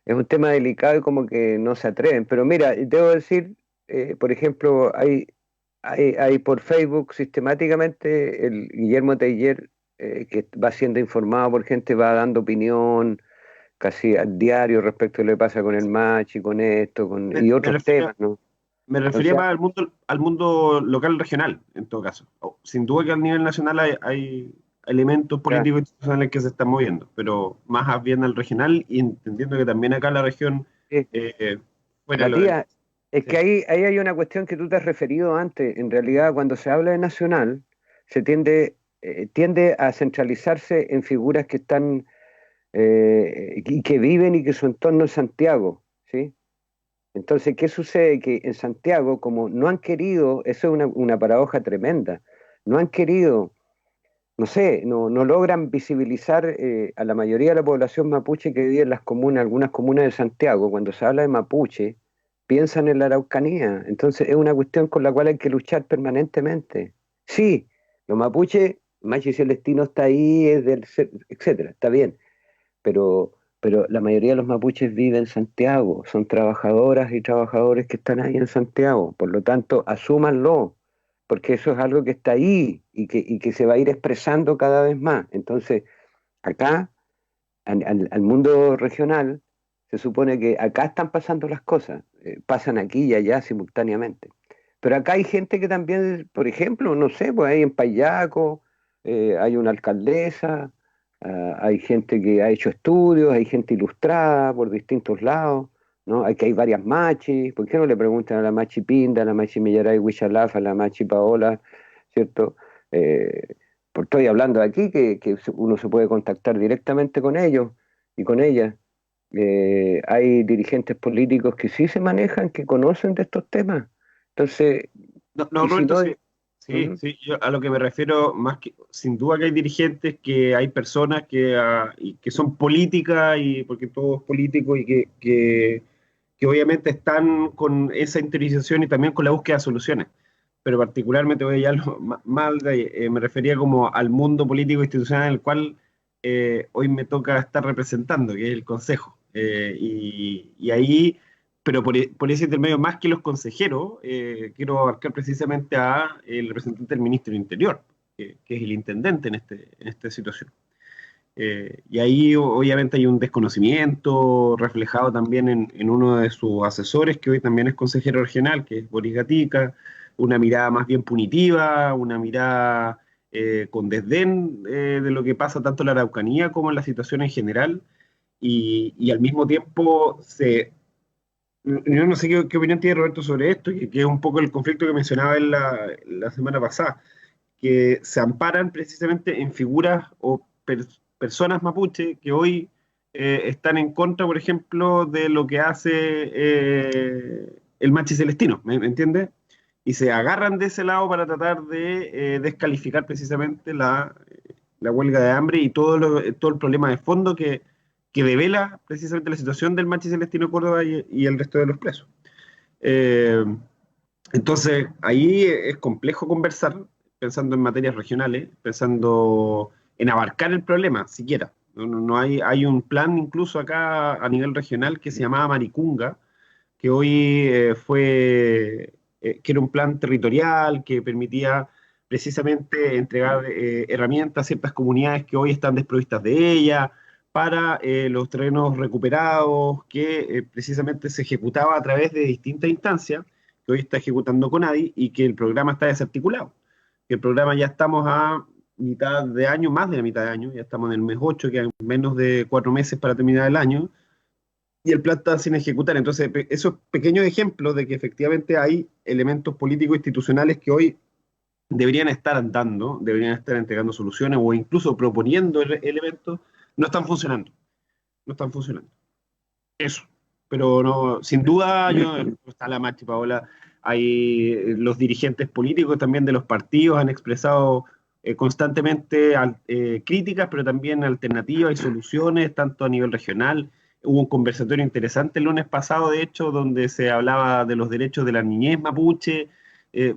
es un tema delicado y como que no se atreven. Pero mira, debo decir, por ejemplo, hay por Facebook sistemáticamente el Guillermo Teiller, que va siendo informado por gente, va dando opinión casi al diario respecto a lo que pasa con el Machi, con esto, y otros temas, ¿no? Me refería más al mundo local regional, en todo caso. Sin duda que al nivel nacional hay elementos políticos e institucionales que se están moviendo, pero más bien al regional y entendiendo que también acá en la región... Matías, es que ahí hay una cuestión que tú te has referido antes. En realidad, cuando se habla de nacional, se tiende a centralizarse en figuras que están y que viven y que su entorno es Santiago, ¿sí? Entonces, ¿qué sucede? Que en Santiago, como no han querido, eso es una paradoja tremenda, no han querido, no sé, no logran visibilizar a la mayoría de la población mapuche que vive en las comunas, algunas comunas de Santiago. Cuando se habla de mapuche, piensan en la Araucanía. Entonces, es una cuestión con la cual hay que luchar permanentemente. Sí, los mapuches, Machi Celestino está ahí, etcétera, está bien, pero la mayoría de los mapuches viven en Santiago, son trabajadoras y trabajadores que están ahí en Santiago, por lo tanto, asúmanlo, porque eso es algo que está ahí y que se va a ir expresando cada vez más. Entonces, acá, al mundo regional, se supone que acá están pasando las cosas, pasan aquí y allá simultáneamente. Pero acá hay gente que también, por ejemplo, no sé, pues hay en Payaco, hay una alcaldesa, hay gente que ha hecho estudios, hay gente ilustrada por distintos lados, ¿no? Aquí hay varias machis. ¿Por qué no le preguntan a la machi Pinda, a la machi Millaray Huichalaf, a la machi Paola, ¿cierto? Pues estoy hablando de aquí que uno se puede contactar directamente con ellos y con ellas, Hay dirigentes políticos que sí se manejan, que conocen de estos temas. Entonces, No, no, y si Roberto, no, sí, sí, sí, yo a lo que me refiero, más que, sin duda que hay dirigentes, que hay personas y que son políticas, y porque todo es político, y que obviamente están con esa interiorización y también con la búsqueda de soluciones. Pero particularmente voy a lo mal, me refería como al mundo político institucional en el cual hoy me toca estar representando, que es el Consejo. Y ahí, pero por ese intermedio, más que los consejeros, quiero abarcar precisamente a el representante del Ministro del Interior, que es el intendente en esta situación. Y ahí obviamente hay un desconocimiento reflejado también en uno de sus asesores, que hoy también es consejero regional, que es Boris Gatica, una mirada más bien punitiva, una mirada con desdén de lo que pasa tanto en la Araucanía como en la situación en general, y al mismo tiempo yo no sé qué opinión tiene Roberto sobre esto, que es un poco el conflicto que mencionaba él la semana pasada, que se amparan precisamente en figuras o personas mapuche que hoy están en contra, por ejemplo, de lo que hace el Machi Celestino, ¿me entiendes? Y se agarran de ese lado para tratar de descalificar precisamente la huelga de hambre y todo el problema de fondo que devela precisamente la situación del Machi Celestino Córdoba y el resto de los presos. Eh, entonces, ahí es complejo conversar, pensando en materias regionales, pensando en abarcar el problema, siquiera. No hay un plan incluso acá a nivel regional que se llamaba Maricunga, que hoy que era un plan territorial que permitía precisamente entregar herramientas a ciertas comunidades que hoy están desprovistas de ella, para los terrenos recuperados, que precisamente se ejecutaba a través de distintas instancias, que hoy está ejecutando CONADI, y que el programa está desarticulado. Que el programa ya estamos a mitad de año, más de la mitad de año, ya estamos en el mes 8, que hay menos de 4 meses para terminar el año, y el plan está sin ejecutar. Entonces, esos pequeños ejemplos de que efectivamente hay elementos políticos institucionales que hoy deberían estar andando, deberían estar entregando soluciones o incluso proponiendo elementos, no están funcionando. No están funcionando. Eso. Pero no, sin duda, está la Machi Paola, hay los dirigentes políticos también de los partidos han expresado constantemente críticas, pero también alternativas y soluciones, tanto a nivel regional. Hubo un conversatorio interesante el lunes pasado, de hecho, donde se hablaba de los derechos de la niñez mapuche. Eh,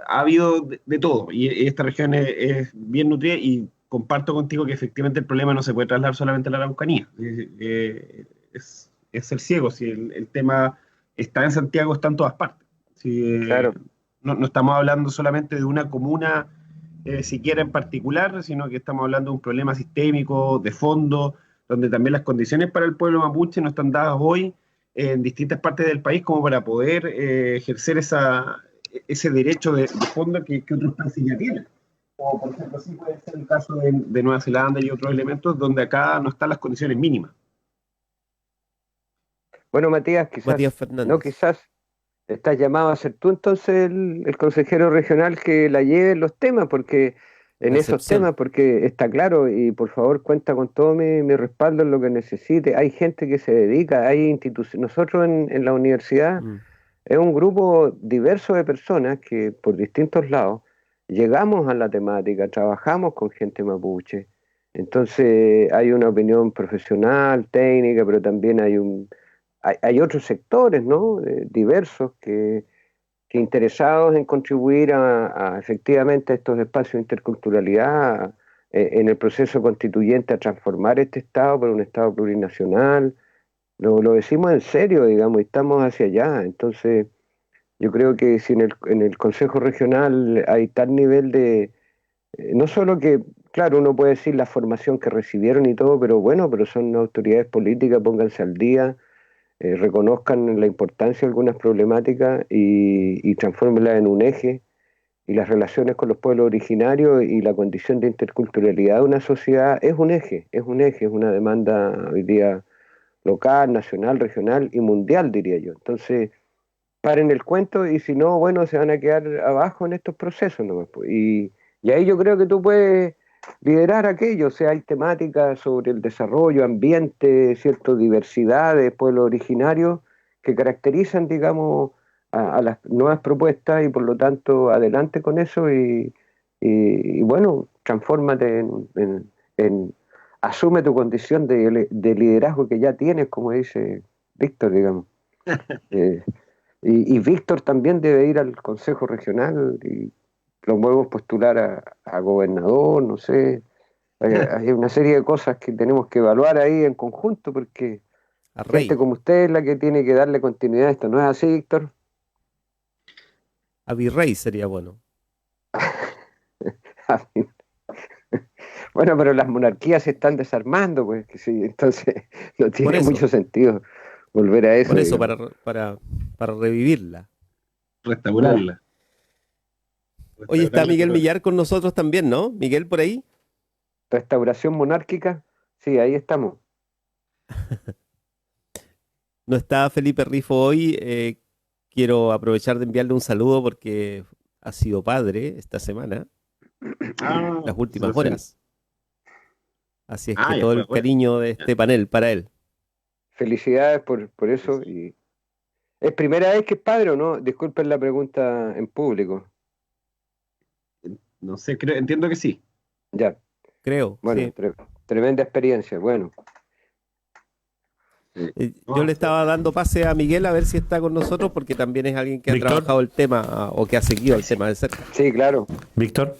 ha habido de todo, y esta región es bien nutrida, y comparto contigo que efectivamente el problema no se puede trasladar solamente a la Araucanía. Es ser ciego, si el tema está en Santiago, está en todas partes. Si, claro. no estamos hablando solamente de una comuna siquiera en particular, sino que estamos hablando de un problema sistémico, de fondo, donde también las condiciones para el pueblo mapuche no están dadas hoy en distintas partes del país como para poder ejercer ese derecho de fondo que otros países ya tienen. O, por ejemplo, sí puede ser el caso de Nueva Zelanda y otros elementos donde acá no están las condiciones mínimas. Bueno, Matías, Matías Fernández. no, quizás estás llamado a ser tú entonces el consejero regional que la lleve en los temas, porque en esos temas, porque está claro, y por favor cuenta con todo mi respaldo en lo que necesite. Hay gente que se dedica, hay instituciones. Nosotros en la universidad es un grupo diverso de personas que por distintos lados llegamos a la temática, trabajamos con gente mapuche. Entonces hay una opinión profesional, técnica, pero también hay otros sectores, ¿no? Diversos que interesados en contribuir a efectivamente a estos espacios de interculturalidad, en el proceso constituyente, a transformar este Estado por un Estado plurinacional. Lo decimos en serio, digamos, y estamos hacia allá. Entonces, yo creo que si en el Consejo Regional hay tal nivel no solo que, claro, uno puede decir la formación que recibieron y todo, pero bueno, pero son autoridades políticas, pónganse al día, reconozcan la importancia de algunas problemáticas y transfórmenlas en un eje, y las relaciones con los pueblos originarios y la condición de interculturalidad de una sociedad es un eje, es una demanda hoy día local, nacional, regional y mundial, diría yo. Entonces, paren el cuento, y si no, bueno, se van a quedar abajo en estos procesos nomás, pues. Y ahí yo creo que tú puedes liderar aquello. O sea, hay temáticas sobre el desarrollo, ambiente, cierta diversidad de pueblos originarios que caracterizan, digamos, a las nuevas propuestas, y por lo tanto adelante con eso y bueno, transfórmate asume tu condición de liderazgo que ya tienes, como dice Víctor, digamos. Y Víctor también debe ir al Consejo Regional y lo podemos postular a gobernador, no sé. Hay una serie de cosas que tenemos que evaluar ahí en conjunto, porque A Rey. gente como usted es la que tiene que darle continuidad a esto. ¿No es así, Víctor? A Virrey sería bueno. Bueno, pero las monarquías se están desarmando, pues, que sí, entonces no tiene mucho sentido volver a eso. Por eso, digamos. para revivirla. Restaurarla. Oye, está Miguel Millar con nosotros también, ¿no? Miguel, por ahí. Restauración monárquica, sí, ahí estamos. No está Felipe Rifo hoy. Quiero aprovechar de enviarle un saludo porque ha sido padre esta semana, las últimas horas. Así es que todo el cariño de este panel para él. Felicidades por eso. Y ¿es primera vez que es padre o no? Disculpen la pregunta en público. No sé, entiendo que sí. Ya. Creo. Bueno, sí. Tremenda experiencia. Bueno. Yo le estaba dando pase a Miguel a ver si está con nosotros, porque también es alguien que ¿Víctor? ha trabajado el tema o que ha seguido el tema de cerca. Sí, claro. Víctor,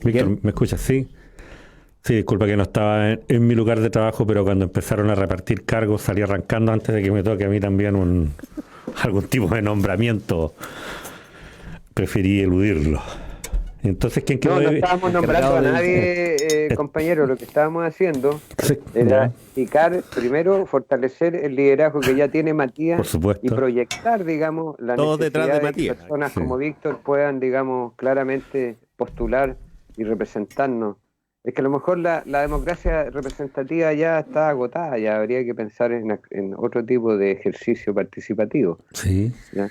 ¿Miguel? ¿me escuchas? Sí. Sí, disculpa que no estaba en mi lugar de trabajo, pero cuando empezaron a repartir cargos salí arrancando antes de que me toque a mí también algún tipo de nombramiento. Preferí eludirlo. Entonces, ¿quién quedó? No estábamos nombrando a nadie, compañero. Lo que estábamos haciendo era indicar, primero, fortalecer el liderazgo que ya tiene Matías, por supuesto, y proyectar, digamos, la todos necesidad detrás de que Matías. personas como Víctor puedan, digamos, claramente postular y representarnos. Es que a lo mejor la democracia representativa ya está agotada, ya habría que pensar en otro tipo de ejercicio participativo. Sí. ¿Ya?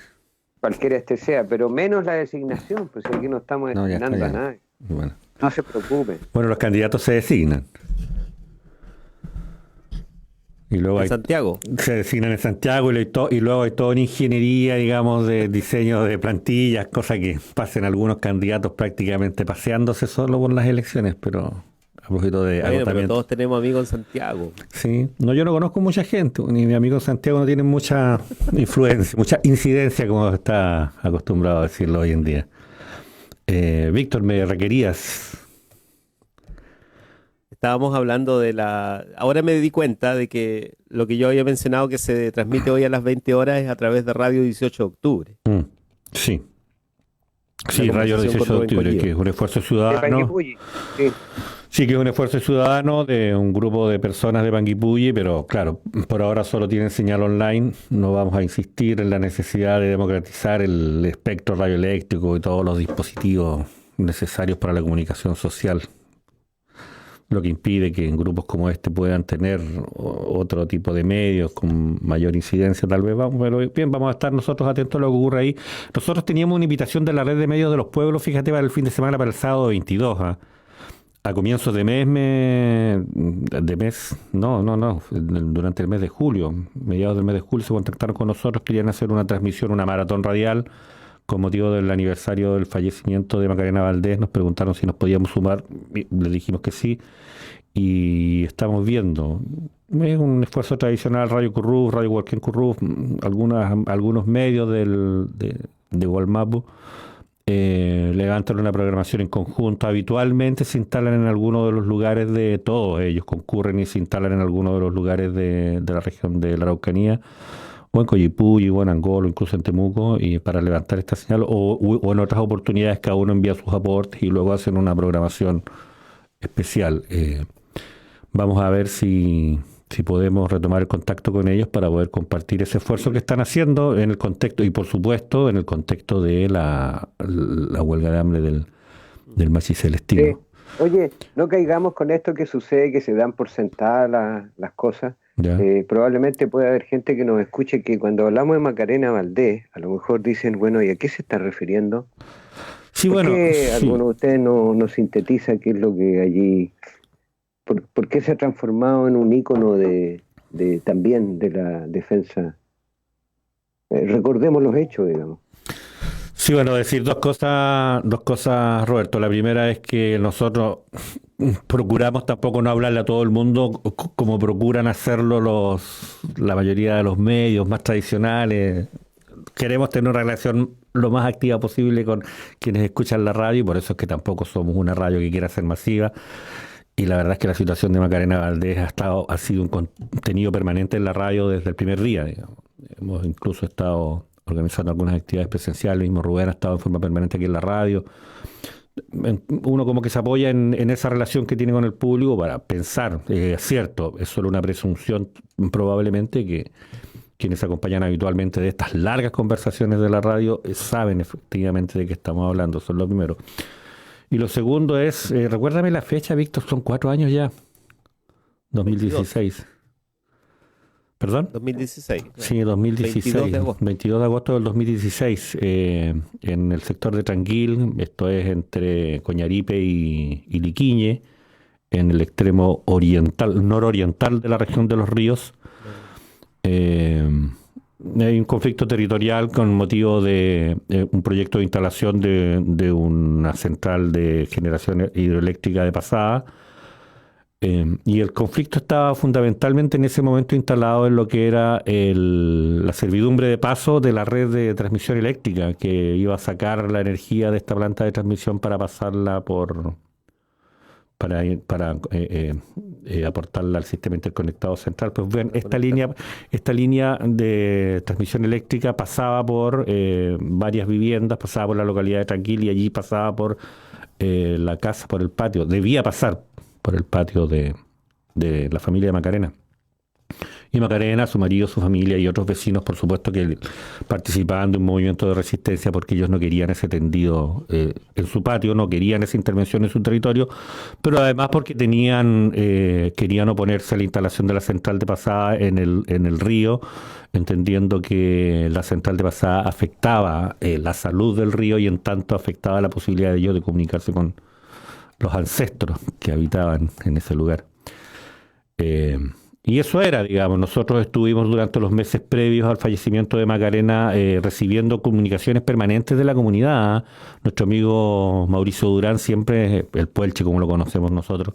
Cualquiera este sea, pero menos la designación, pues aquí no estamos designando a nadie. Bueno. No se preocupe. Bueno, los candidatos se designan. Y luego Santiago. Se designan en Santiago y luego hay toda una ingeniería, digamos, de diseño de plantillas, cosa que pasen algunos candidatos prácticamente paseándose solo por las elecciones, pero a propósito de agotamiento. Pero todos tenemos amigos en Santiago. Sí, no, yo no conozco mucha gente, ni mi amigo en Santiago no tiene mucha influencia, mucha incidencia, como está acostumbrado a decirlo hoy en día. Víctor, me requerías. Estábamos hablando de Ahora me di cuenta de que lo que yo había mencionado que se transmite hoy a las 20 horas es a través de Radio 18 de Octubre. Sí. Sí, Radio 18 de Octubre, que es un esfuerzo ciudadano. Sí, que es un esfuerzo ciudadano de un grupo de personas de Panguipulli, pero claro, por ahora solo tienen señal online. No vamos a insistir en la necesidad de democratizar el espectro radioeléctrico y todos los dispositivos necesarios para la comunicación social, lo que impide que en grupos como este puedan tener otro tipo de medios con mayor incidencia, tal vez. Pero bien, vamos a estar nosotros atentos a lo que ocurre ahí. Nosotros teníamos una invitación de la Red de Medios de los Pueblos, fíjate, para el fin de semana, para el sábado 22, a comienzos de durante el mes de julio, mediados del mes de julio, se contactaron con nosotros, querían hacer una transmisión, una maratón radial, con motivo del aniversario del fallecimiento de Macarena Valdés. Nos preguntaron si nos podíamos sumar, les dijimos que sí, y estamos viendo. Es un esfuerzo tradicional, Radio Currús, Radio Hualquén Currús, algunos medios de Gualmapu levantan una programación en conjunto. Habitualmente se instalan en alguno de los lugares todos ellos concurren y se instalan en alguno de los lugares de la región de la Araucanía, o en Coyipulli, o en Angolo, incluso en Temuco, y para levantar esta señal, o en otras oportunidades cada uno envía sus aportes y luego hacen una programación especial. Vamos a ver si podemos retomar el contacto con ellos para poder compartir ese esfuerzo que están haciendo en el contexto, y por supuesto en el contexto de la huelga de hambre del Machi Celestino. Sí. Oye, no caigamos con esto que sucede, que se dan por sentadas las cosas. Probablemente puede haber gente que nos escuche que cuando hablamos de Macarena Valdés, a lo mejor dicen, bueno, ¿y a qué se está refiriendo? Sí, ¿Por bueno, qué sí. alguno de ustedes no sintetiza qué es lo que allí, por qué se ha transformado en un ícono también de la defensa? Recordemos los hechos, digamos. Sí, bueno, decir dos cosas, Roberto. La primera es que nosotros procuramos tampoco no hablarle a todo el mundo como procuran hacerlo la mayoría de los medios más tradicionales. Queremos tener una relación lo más activa posible con quienes escuchan la radio y por eso es que tampoco somos una radio que quiera ser masiva. Y la verdad es que la situación de Macarena Valdés ha sido un contenido permanente en la radio desde el primer día, digamos. Hemos incluso estado organizando algunas actividades presenciales, el mismo Rubén ha estado en forma permanente aquí en la radio. Uno como que se apoya en esa relación que tiene con el público para pensar, es cierto, es solo una presunción probablemente que quienes acompañan habitualmente de estas largas conversaciones de la radio saben efectivamente de qué estamos hablando, son los primeros. Y lo segundo es, recuérdame la fecha, Víctor, son 4 años ya, 2016. ¿Perdón? 2016. Sí, 2016, 22 de agosto del 2016, en el sector de Tranquil, esto es entre Coñaripe y Liquiñe, en el extremo oriental, nororiental de la región de Los Ríos. Hay un conflicto territorial con motivo de un proyecto de instalación de una central de generación hidroeléctrica de pasada. Y el conflicto estaba fundamentalmente en ese momento instalado en lo que era la servidumbre de paso de la red de transmisión eléctrica, que iba a sacar la energía de esta planta de transmisión para pasarla para aportarla al sistema interconectado central. Pues bien, esta línea de transmisión eléctrica pasaba por varias viviendas, pasaba por la localidad de Tranquil y allí pasaba por la casa, por el patio, debía pasar por el patio de la familia de Macarena. Y Macarena, su marido, su familia y otros vecinos, por supuesto, que participaban de un movimiento de resistencia porque ellos no querían ese tendido en su patio, no querían esa intervención en su territorio, pero además porque querían oponerse a la instalación de la central de pasada en el río, entendiendo que la central de pasada afectaba la salud del río y en tanto afectaba la posibilidad de ellos de comunicarse con los ancestros que habitaban en ese lugar. Y eso era, digamos, nosotros estuvimos durante los meses previos al fallecimiento de Macarena recibiendo comunicaciones permanentes de la comunidad. Nuestro amigo Mauricio Durán siempre, el Puelche como lo conocemos nosotros,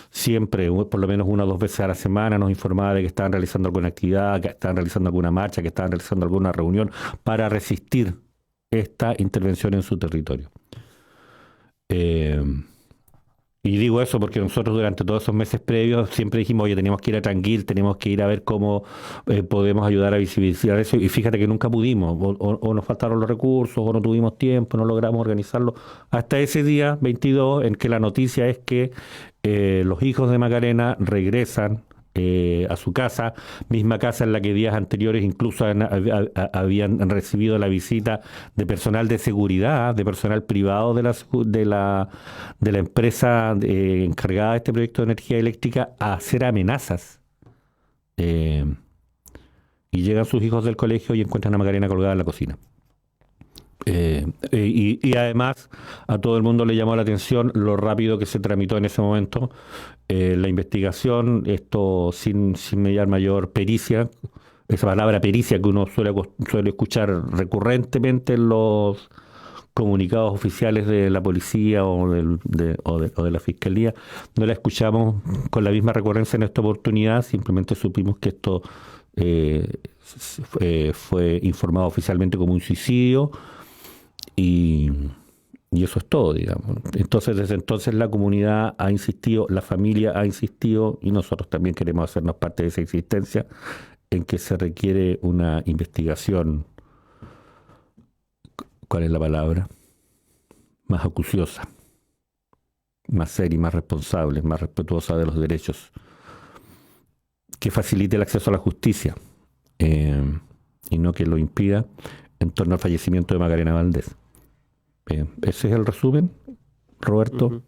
siempre, por lo menos 1 o 2 veces a la semana nos informaba de que estaban realizando alguna actividad, que estaban realizando alguna marcha, que estaban realizando alguna reunión para resistir esta intervención en su territorio. Y digo eso porque nosotros durante todos esos meses previos siempre dijimos, oye, tenemos que ir a Tranquil, tenemos que ir a ver cómo podemos ayudar a visibilizar eso. Y fíjate que nunca pudimos, o nos faltaron los recursos, o no tuvimos tiempo, no logramos organizarlo. Hasta ese día, 22, en que la noticia es que los hijos de Macarena regresan a su casa, misma casa en la que días anteriores incluso habían recibido la visita de personal de seguridad, de personal privado de la empresa encargada de este proyecto de energía eléctrica a hacer amenazas. Y llegan sus hijos del colegio y encuentran a Macarena colgada en la cocina. Y además a todo el mundo le llamó la atención lo rápido que se tramitó en ese momento la investigación, esto sin mediar mayor pericia, esa palabra pericia que uno suele escuchar recurrentemente en los comunicados oficiales de la policía o de la fiscalía, no la escuchamos con la misma recurrencia en esta oportunidad, simplemente supimos que esto fue informado oficialmente como un suicidio. Y eso es todo, digamos. Entonces, desde entonces la comunidad ha insistido, la familia ha insistido y nosotros también queremos hacernos parte de esa insistencia en que se requiere una investigación, ¿cuál es la palabra? Más acuciosa, más seria, más responsable, más respetuosa de los derechos, que facilite el acceso a la justicia y no que lo impida en torno al fallecimiento de Macarena Valdés. Ese es el resumen, Roberto. Uh-huh.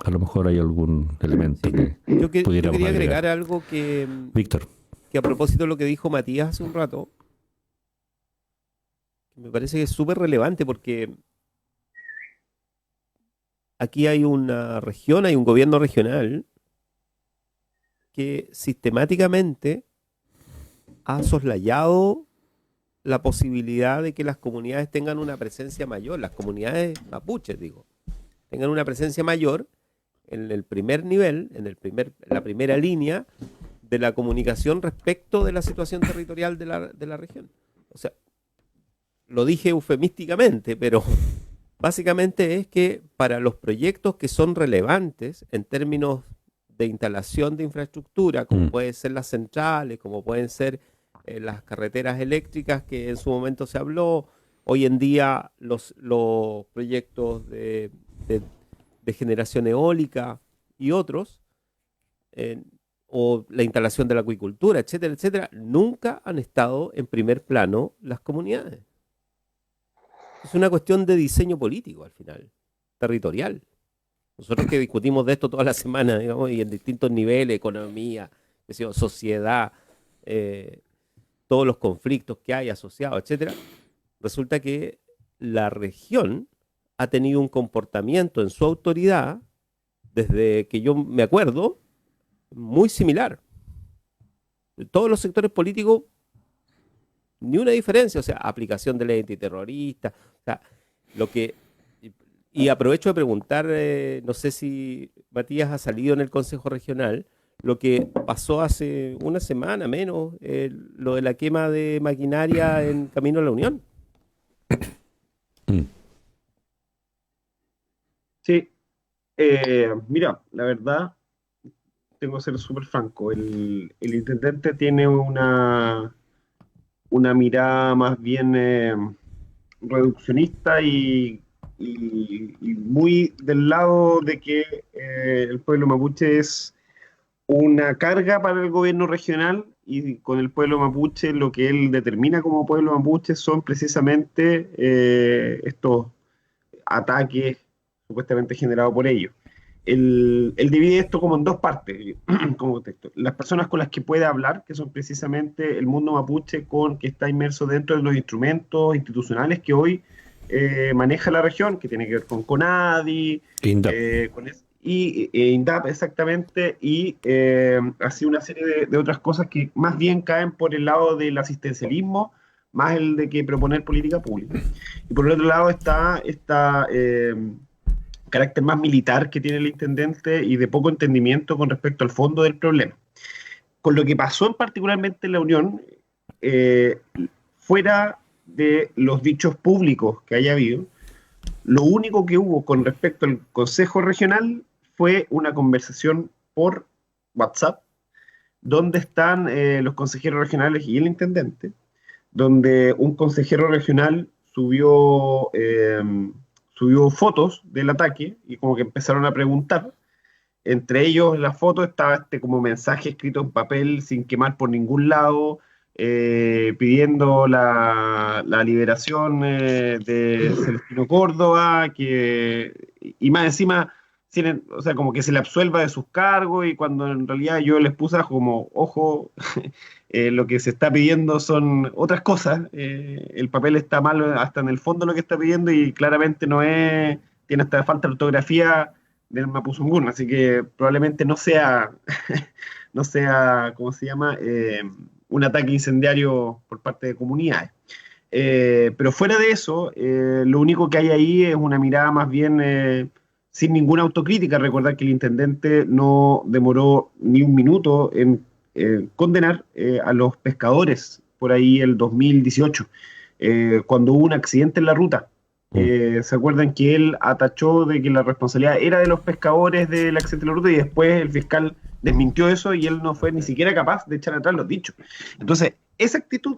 A lo mejor hay algún elemento que pudiéramos yo quería agregar algo que, Víctor, que a propósito de lo que dijo Matías hace un rato, me parece que es súper relevante porque aquí hay una región, hay un gobierno regional que sistemáticamente ha soslayado la posibilidad de que las comunidades tengan una presencia mayor, las comunidades mapuches, digo, tengan una presencia mayor en el primer nivel, en la primera línea de la comunicación respecto de la situación territorial de la región. O sea, lo dije eufemísticamente, pero básicamente es que para los proyectos que son relevantes en términos de instalación de infraestructura, como pueden ser las centrales, como pueden ser las carreteras eléctricas que en su momento se habló, hoy en día los proyectos de generación eólica y otros, o la instalación de la acuicultura, etcétera, etcétera, nunca han estado en primer plano las comunidades. Es una cuestión de diseño político al final, territorial. Nosotros que discutimos de esto toda la semana, digamos, y en distintos niveles, economía, sociedad, todos los conflictos que hay asociados, etcétera, resulta que la región ha tenido un comportamiento en su autoridad, desde que yo me acuerdo, muy similar. Todos los sectores políticos, ni una diferencia, o sea, aplicación de ley antiterrorista, o sea, lo que... Y aprovecho de preguntar, no sé si Matías ha salido en el Consejo Regional, lo que pasó hace una semana menos, lo de la quema de maquinaria en Camino a la Unión. Sí, mira, la verdad, tengo que ser súper franco, el intendente tiene una mirada más bien reduccionista y muy del lado de que el pueblo mapuche es una carga para el gobierno regional, y con el pueblo mapuche lo que él determina como pueblo mapuche son precisamente estos ataques supuestamente generados por ellos. Él divide esto como en dos partes, como contexto. Las personas con las que puede hablar, que son precisamente el mundo mapuche que está inmerso dentro de los instrumentos institucionales que hoy maneja la región, que tiene que ver con CONADI, INDAP, exactamente, y así una serie de otras cosas que más bien caen por el lado del asistencialismo, más el de que proponer política pública. Y por el otro lado está esta carácter más militar que tiene el intendente y de poco entendimiento con respecto al fondo del problema. Con lo que pasó particularmente en la Unión, fuera de los dichos públicos que haya habido, lo único que hubo con respecto al Consejo Regional fue una conversación por WhatsApp, donde están los consejeros regionales y el intendente, donde un consejero regional subió fotos del ataque y como que empezaron a preguntar. Entre ellos, en la foto estaba como mensaje escrito en papel sin quemar por ningún lado, pidiendo la liberación de Celestino Córdoba, y más encima, o sea, como que se le absuelva de sus cargos, y cuando en realidad yo les puse como, ojo, lo que se está pidiendo son otras cosas, el papel está mal hasta en el fondo lo que está pidiendo, y claramente tiene hasta falta de ortografía del Mapuzungún, así que probablemente no sea, ¿cómo se llama?, un ataque incendiario por parte de comunidades. Pero fuera de eso, lo único que hay ahí es una mirada más bien sin ninguna autocrítica. Recordar que el intendente no demoró ni un minuto en condenar a los pescadores por ahí el 2018, cuando hubo un accidente en la ruta. ¿Se acuerdan que él atachó de que la responsabilidad era de los pescadores del accidente en la ruta, y después el fiscal desmintió eso y él no fue ni siquiera capaz de echar atrás los dichos? Entonces, esa actitud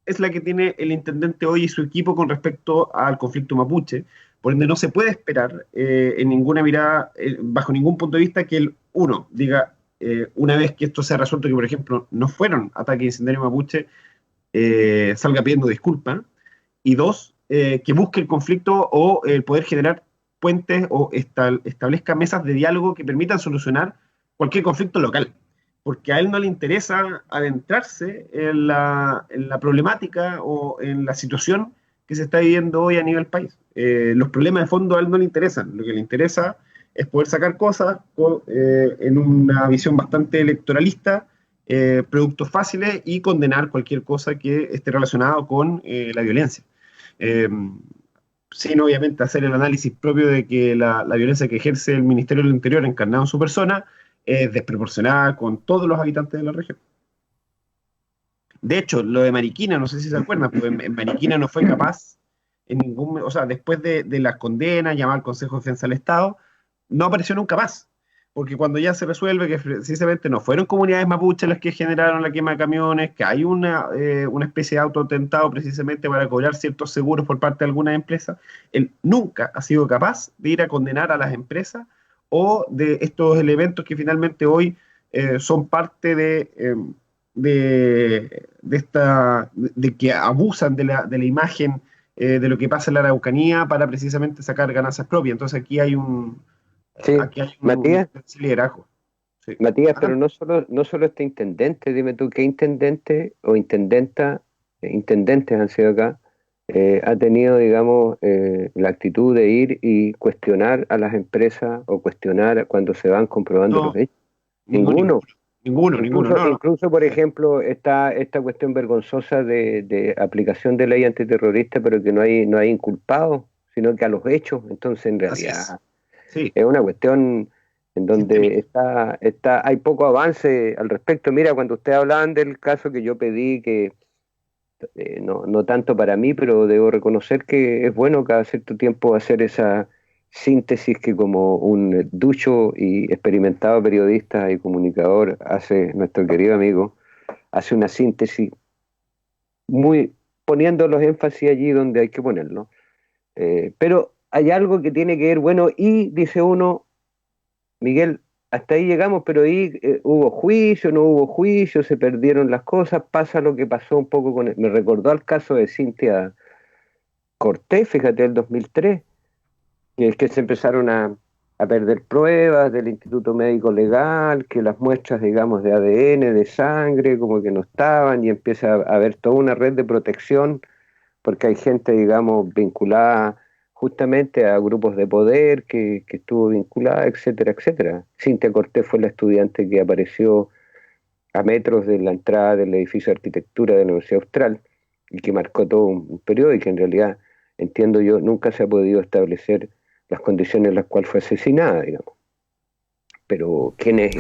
es la que tiene el intendente hoy y su equipo con respecto al conflicto mapuche, por ende no se puede esperar en ninguna mirada, bajo ningún punto de vista, que el uno diga, una vez que esto sea resuelto, que por ejemplo no fueron ataques incendiarios mapuche, salga pidiendo disculpas, y dos, que busque el conflicto o el poder generar puentes o establezca mesas de diálogo que permitan solucionar cualquier conflicto local, porque a él no le interesa adentrarse en la problemática o en la situación que se está viviendo hoy a nivel país. Los problemas de fondo a él no le interesan, lo que le interesa es poder sacar cosas en una visión bastante electoralista, productos fáciles y condenar cualquier cosa que esté relacionada con la violencia. Sin obviamente hacer el análisis propio de que la violencia que ejerce el Ministerio del Interior encarnado en su persona es desproporcionada con todos los habitantes de la región. De hecho, lo de Mariquina, no sé si se acuerdan, pero en Mariquina no fue capaz, o sea, después de las condenas, llamar al Consejo de Defensa del Estado, no apareció nunca más. Porque cuando ya se resuelve que precisamente no fueron comunidades mapuches las que generaron la quema de camiones, que hay una especie de autoatentado precisamente para cobrar ciertos seguros por parte de algunas empresas, él nunca ha sido capaz de ir a condenar a las empresas o de estos elementos que finalmente hoy son parte de que abusan de la imagen de lo que pasa en la Araucanía para precisamente sacar ganancias propias. Entonces aquí hay Sí, Matías, liderazgo. Sí. Matías, pero no solo este intendente, dime tú, ¿qué intendente o intendenta, intendentes han sido acá, ha tenido, digamos, la actitud de ir y cuestionar a las empresas o cuestionar cuando se van comprobando los hechos? Ninguno. Incluso, por ejemplo, está esta cuestión vergonzosa de aplicación de ley antiterrorista, pero que no hay inculpados, sino que a los hechos. Entonces, en realidad, sí, es una cuestión en donde hay poco avance al respecto. Mira, cuando ustedes hablaban del caso que yo pedí, que no tanto para mí, pero debo reconocer que es bueno cada cierto tiempo hacer esa síntesis que como un ducho y experimentado periodista y comunicador hace nuestro querido amigo, hace una síntesis muy poniendo los énfasis allí donde hay que ponerlo. Pero hay algo que tiene que ver, bueno, y dice uno, Miguel, hasta ahí llegamos, pero ahí hubo juicio, no hubo juicio, se perdieron las cosas, pasa lo que pasó un poco me recordó al caso de Cintia Cortés, fíjate, el 2003, y es que se empezaron a perder pruebas del Instituto Médico Legal, que las muestras, digamos, de ADN, de sangre, como que no estaban, y empieza a haber toda una red de protección, porque hay gente, digamos, vinculada justamente a grupos de poder, que estuvo vinculada, etcétera, etcétera. Cintia Cortés fue la estudiante que apareció a metros de la entrada del edificio de arquitectura de la Universidad Austral, y que marcó todo un periodo, y que en realidad, entiendo yo, nunca se ha podido establecer las condiciones en las cuales fue asesinada, digamos. Pero quién es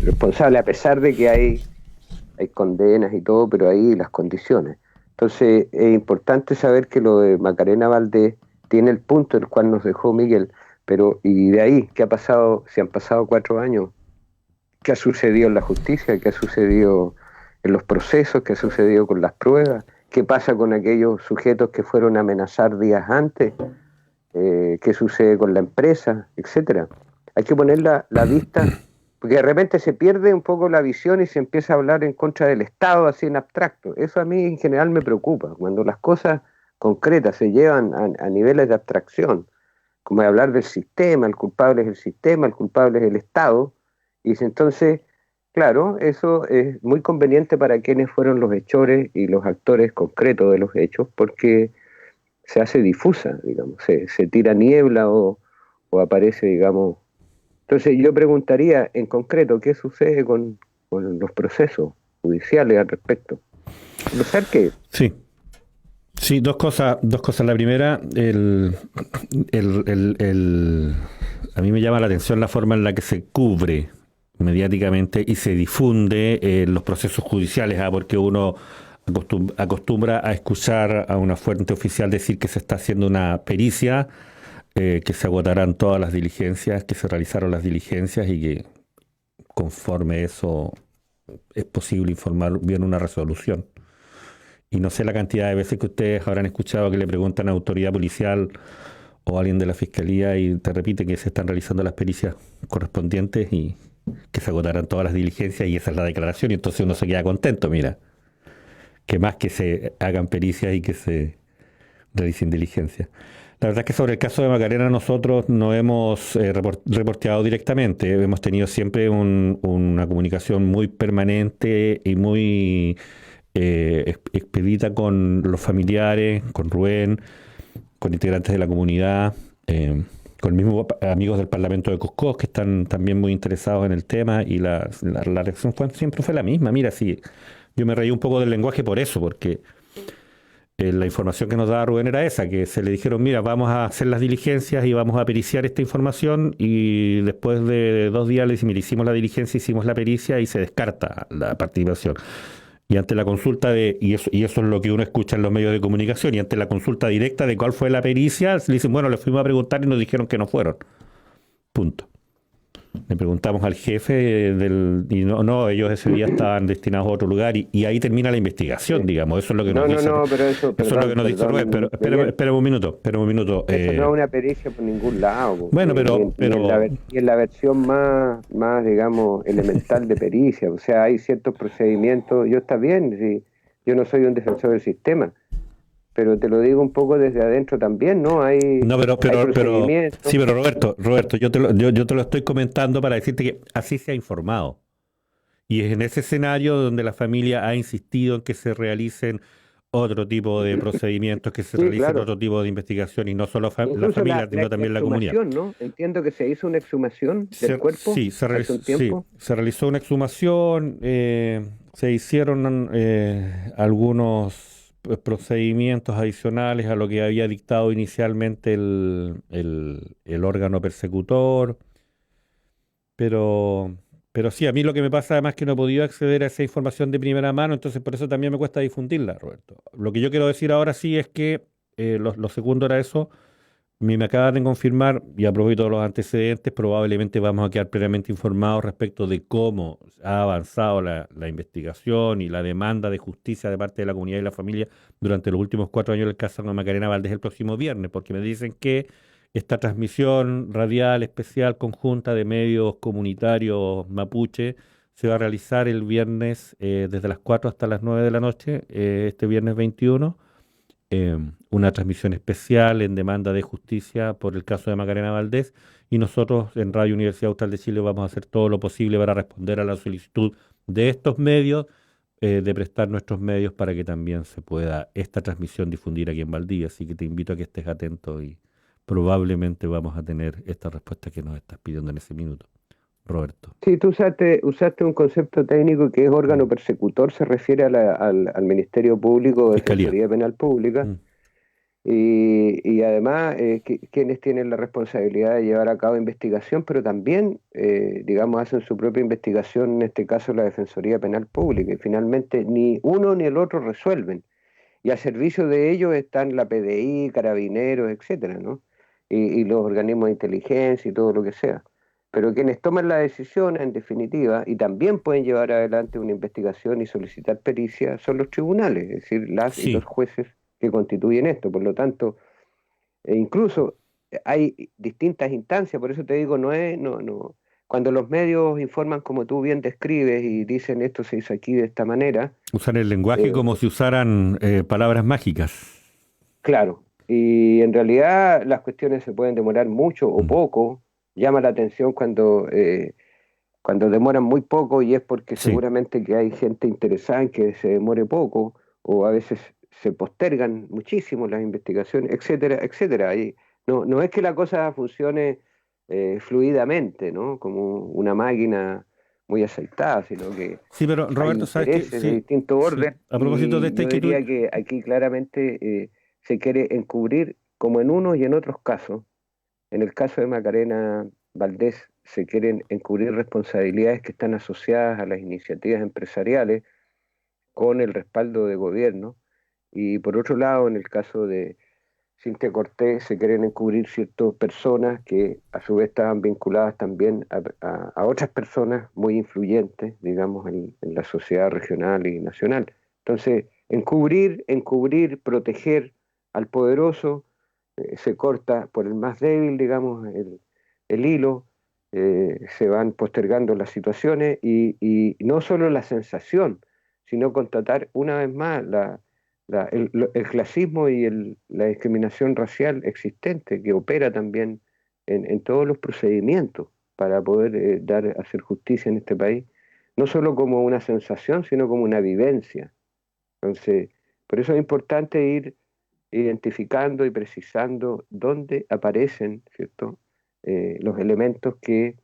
responsable, a pesar de que hay condenas y todo, pero ahí las condiciones. Entonces es importante saber que lo de Macarena Valdés tiene el punto el cual nos dejó Miguel, pero y de ahí, ¿qué ha pasado? Si han pasado 4 años, ¿qué ha sucedido en la justicia? ¿Qué ha sucedido en los procesos? ¿Qué ha sucedido con las pruebas? ¿Qué pasa con aquellos sujetos que fueron a amenazar días antes? ¿Qué sucede con la empresa? Etcétera. Hay que poner la vista, porque de repente se pierde un poco la visión y se empieza a hablar en contra del Estado, así en abstracto. Eso a mí en general me preocupa, cuando las cosas concretas se llevan a niveles de abstracción, como de hablar del sistema, el culpable es el sistema, el culpable es el Estado, y entonces, claro, eso es muy conveniente para quienes fueron los hechores y los actores concretos de los hechos, porque se hace difusa, digamos, se tira niebla o aparece, digamos. Entonces yo preguntaría en concreto, ¿qué sucede con los procesos judiciales al respecto? ¿Pensar qué? Sí, dos cosas. La primera, a mí me llama la atención la forma en la que se cubre mediáticamente y se difunde los procesos judiciales, porque uno acostumbra a escuchar a una fuente oficial decir que se está haciendo una pericia, que se agotarán todas las diligencias, que se realizaron las diligencias y que conforme eso es posible informar bien una resolución. Y no sé la cantidad de veces que ustedes habrán escuchado que le preguntan a autoridad policial o a alguien de la fiscalía y te repite que se están realizando las pericias correspondientes y que se agotarán todas las diligencias, y esa es la declaración, y entonces uno se queda contento, mira, que más que se hagan pericias y que se realicen diligencias. La verdad es que sobre el caso de Macarena nosotros no hemos reporteado directamente, hemos tenido siempre una comunicación muy permanente y muy expedita con los familiares, con Rubén, con integrantes de la comunidad, con mismos amigos del Parlamento de Cusco que están también muy interesados en el tema y la reacción siempre fue la misma. Mira, sí, yo me reí un poco del lenguaje por eso, porque la información que nos daba Rubén era esa, que se le dijeron, mira, vamos a hacer las diligencias y vamos a periciar esta información y después de 2 días le hicimos la diligencia, hicimos la pericia y se descarta la participación. Y ante la consulta y eso es lo que uno escucha en los medios de comunicación, y ante la consulta directa de cuál fue la pericia, le dicen, bueno, le fuimos a preguntar y nos dijeron que no fueron. Punto. Le preguntamos al jefe y no, ellos ese día estaban destinados a otro lugar y ahí termina la investigación, digamos. Eso es lo que nos dice. Pero eso es lo que nos dice Rubén, pero espera un minuto. Eso no es una pericia por ningún lado. Bueno, y en la versión más, digamos, elemental de pericia. O sea, hay ciertos procedimientos. Está bien, sí, yo no soy un defensor del sistema, pero te lo digo un poco desde adentro también, ¿no? Hay procedimientos. Sí, pero Roberto, yo te lo estoy comentando para decirte que así se ha informado. Y es en ese escenario donde la familia ha insistido en que se realicen otro tipo de procedimientos, que se realicen otro tipo de investigación, y no solo la familia, sino también la comunidad. ¿No? Entiendo que se hizo una exhumación del cuerpo. Sí, se realizó una exhumación, se hicieron algunos procedimientos adicionales a lo que había dictado inicialmente el órgano persecutor, pero sí, a mí lo que me pasa además es que no he podido acceder a esa información de primera mano, entonces por eso también me cuesta difundirla, Roberto. Lo que yo quiero decir ahora sí es que lo segundo era eso. Me acaban de confirmar, y a propósito de los antecedentes, probablemente vamos a quedar plenamente informados respecto de cómo ha avanzado la investigación y la demanda de justicia de parte de la comunidad y la familia durante los últimos 4 años del caso de Macarena Valdés el próximo viernes, porque me dicen que esta transmisión radial especial conjunta de medios comunitarios mapuche se va a realizar el viernes desde las 4 hasta las 9 de la noche, este viernes 21. Una transmisión especial en demanda de justicia por el caso de Macarena Valdés, y nosotros en Radio Universidad Austral de Chile vamos a hacer todo lo posible para responder a la solicitud de estos medios, de prestar nuestros medios para que también se pueda esta transmisión difundir aquí en Valdivia, así que te invito a que estés atento y probablemente vamos a tener esta respuesta que nos estás pidiendo en ese minuto. Roberto. Sí, tú usaste un concepto técnico que es órgano persecutor, se refiere al Ministerio Público de Defensoría Penal Pública, y además quienes tienen la responsabilidad de llevar a cabo investigación, pero también, digamos, hacen su propia investigación, en este caso la Defensoría Penal Pública, y finalmente ni uno ni el otro resuelven, y al servicio de ellos están la PDI, Carabineros, etcétera, ¿no? Y los organismos de inteligencia y todo lo que sea. Pero quienes toman la decisión, en definitiva, y también pueden llevar adelante una investigación y solicitar pericia, son los tribunales, es decir, y los jueces que constituyen esto. Por lo tanto, incluso hay distintas instancias, por eso te digo, no. Cuando los medios informan como tú bien describes y dicen esto se hizo aquí de esta manera. Usan el lenguaje como si usaran palabras mágicas. Claro, y en realidad las cuestiones se pueden demorar mucho o poco. Llama la atención cuando demoran muy poco, y es porque seguramente que hay gente interesada en que se demore poco, o a veces se postergan muchísimo las investigaciones, etcétera, etcétera. Y no es que la cosa funcione fluidamente, ¿no? Como una máquina muy aceitada, sino que pero Roberto, sabes que de distinto orden. A propósito de esta inquietud, yo diría que aquí claramente se quiere encubrir, como en unos y en otros casos. En el caso de Macarena Valdés se quieren encubrir responsabilidades que están asociadas a las iniciativas empresariales con el respaldo de gobierno, y por otro lado, en el caso de Cintia Cortés, se quieren encubrir ciertas personas que a su vez estaban vinculadas también a otras personas muy influyentes, digamos, en la sociedad regional y nacional. Entonces, encubrir, proteger al poderoso, se corta por el más débil, digamos, el hilo, se van postergando las situaciones, y no solo la sensación, sino constatar una vez más el clasismo y la discriminación racial existente que opera también en todos los procedimientos para poder hacer justicia en este país, no solo como una sensación, sino como una vivencia. Entonces, por eso es importante ir identificando y precisando dónde aparecen, ¿cierto?, los elementos que